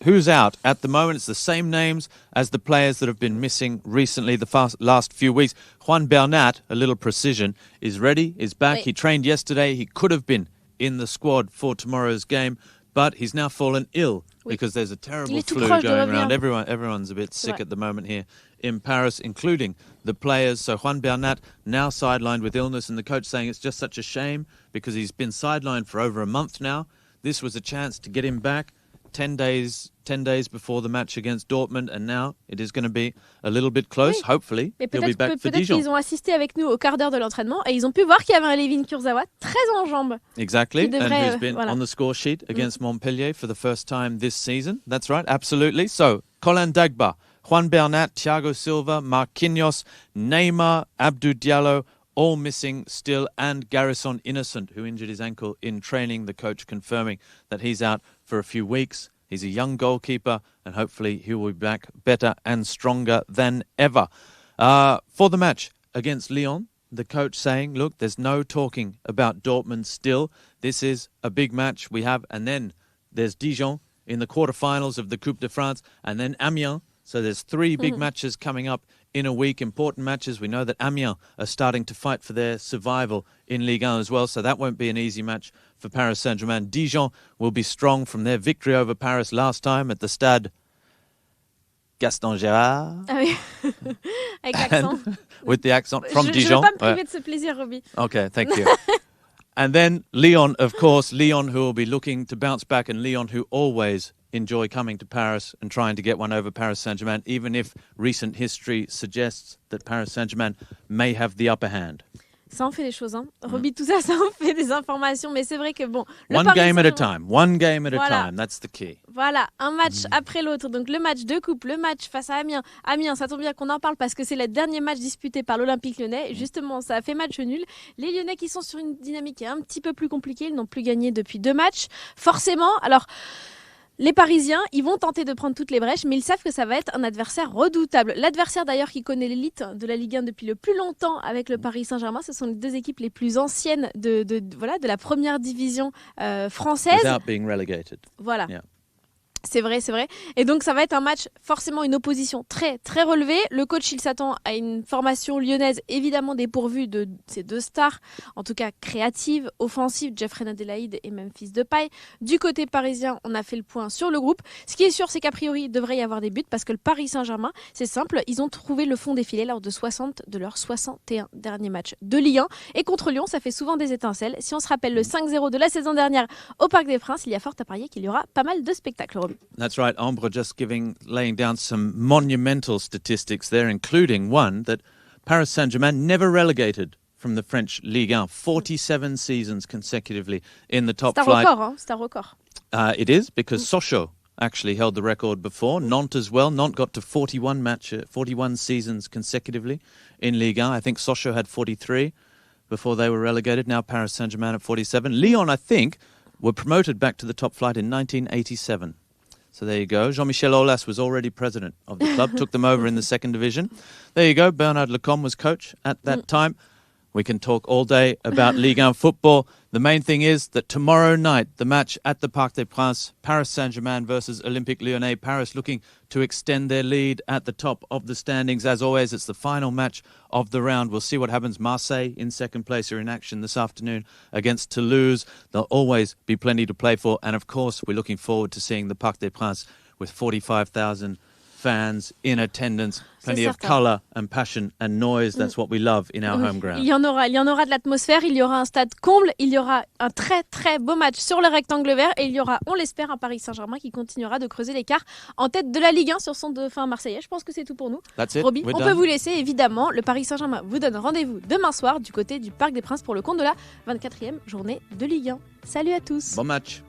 who's out? At the moment, it's the same names as the players that have been missing recently, the last few weeks. Juan Bernat, a little precision, is ready, is back. He trained yesterday. He could have been in the squad for tomorrow's game, but he's now fallen ill because there's a terrible flu going around. Everyone's a bit sick at the moment here in Paris, including the players. So Juan Bernat now sidelined with illness, and the coach saying it's just such a shame because he's been sidelined for over a month now. This was a chance to get him back 10 days before the match against Dortmund, and now it is going to be a little bit close. Hopefully, he'll be back for Dijon.
Peut-être qu'ils ont assisté avec nous au quart d'heure de l'entraînement et ils ont pu voir qu'il y avait un Levin Kurzawa très en jambes.
Exactly, and who's been on the score sheet against Montpellier for the first time this season. That's right, absolutely. So, Colin Dagba, Juan Bernat, Thiago Silva, Marquinhos, Neymar, Abdou Diallo, all missing still, and Garrison Innocent, who injured his ankle in training. The coach confirming that he's out for a few weeks. He's a young goalkeeper, and hopefully he will be back better and stronger than ever. For the match against Lyon, the coach saying, look, there's no talking about Dortmund still. This is a big match we have. And then there's Dijon in the quarterfinals of the Coupe de France, and then Amiens. So there's 3 big matches coming up in a week, important matches. We know that Amiens are starting to fight for their survival in Ligue 1 as well, so that won't be an easy match for Paris Saint-Germain. Dijon will be strong from their victory over Paris last time at the Stade Gaston Gérard.
Ah oui, avec l'accent.
With the accent from Dijon.
Je ne veux pas me priver de ce plaisir, Roby.
Okay, thank you. And then Lyon, of course, Lyon who will be looking to bounce back, and Lyon who always enjoy coming to Paris and trying to get one over Paris Saint-Germain, even if recent history suggests that Paris Saint-Germain may have the upper hand.
Ça en fait des choses, hein. Roby, tout ça, ça en fait des informations, mais c'est vrai que bon.
One game at a time, that's the key.
Voilà, un match après l'autre. Donc le match de coupe, le match face à Amiens. Amiens, ça tombe bien qu'on en parle parce que c'est le dernier match disputé par l'Olympique Lyonnais. Justement, ça a fait match nul. Les Lyonnais qui sont sur une dynamique un petit peu plus compliquée, ils n'ont plus gagné depuis 2 matchs. Forcément, alors. Les Parisiens, ils vont tenter de prendre toutes les brèches, mais ils savent que ça va être un adversaire redoutable. L'adversaire d'ailleurs qui connaît l'élite de la Ligue 1 depuis le plus longtemps avec le Paris Saint-Germain, ce sont les 2 équipes les plus anciennes de la première division française.
Without being relegated.
Voilà.
Yeah.
C'est vrai. Et donc, ça va être un match, forcément, une opposition très, très relevée. Le coach, il s'attend à une formation lyonnaise, évidemment dépourvue de ces 2 stars, en tout cas créatives, offensives, Jeffrey Adelaide et Memphis Depay. Du côté parisien, on a fait le point sur le groupe. Ce qui est sûr, c'est qu'a priori, il devrait y avoir des buts parce que le Paris Saint-Germain, c'est simple, ils ont trouvé le fond des filets lors de 60 de leurs 61 derniers matchs de Ligue 1. Et contre Lyon, ça fait souvent des étincelles. Si on se rappelle le 5-0 de la saison dernière au Parc des Princes, il y a fort à parier qu'il y aura pas mal de spectacles.
That's right. Ambre just laying down some monumental statistics there, including one that Paris Saint-Germain never relegated from the French Ligue 1. 47 seasons consecutively in the top flight.
C'est un record.
It is, because Sochaux actually held the record before. Nantes as well. Nantes got to 41 seasons consecutively in Ligue 1. I think Sochaux had 43 before they were relegated. Now Paris Saint-Germain at 47. Lyon, I think, were promoted back to the top flight in 1987. So there you go. Jean-Michel Aulas was already president of the club, took them over in the 2nd division. There you go. Bernard Lecomte was coach at that time. We can talk all day about Ligue 1 football. The main thing is that tomorrow night, the match at the Parc des Princes, Paris Saint-Germain versus Olympique Lyonnais. Paris looking to extend their lead at the top of the standings. As always, it's the final match of the round. We'll see what happens. Marseille in 2nd place are in action this afternoon against Toulouse. There'll always be plenty to play for. And of course, we're looking forward to seeing the Parc des Princes with 45,000 fans in attendance, plenty of colour and passion and noise. That's what we love in our home ground.
Il y en aura de l'atmosphère, il y aura un stade comble, il y aura un très très beau match sur le rectangle vert et il y aura, on l'espère, un Paris Saint-Germain qui continuera de creuser l'écart en tête de la Ligue 1 sur son dauphin marseillais. Je pense que c'est tout pour nous. Roby, on peut vous laisser évidemment. Le Paris Saint-Germain vous donne rendez-vous demain soir du côté du Parc des Princes pour le compte de la 24e journée de Ligue 1. Salut à tous.
Bon match.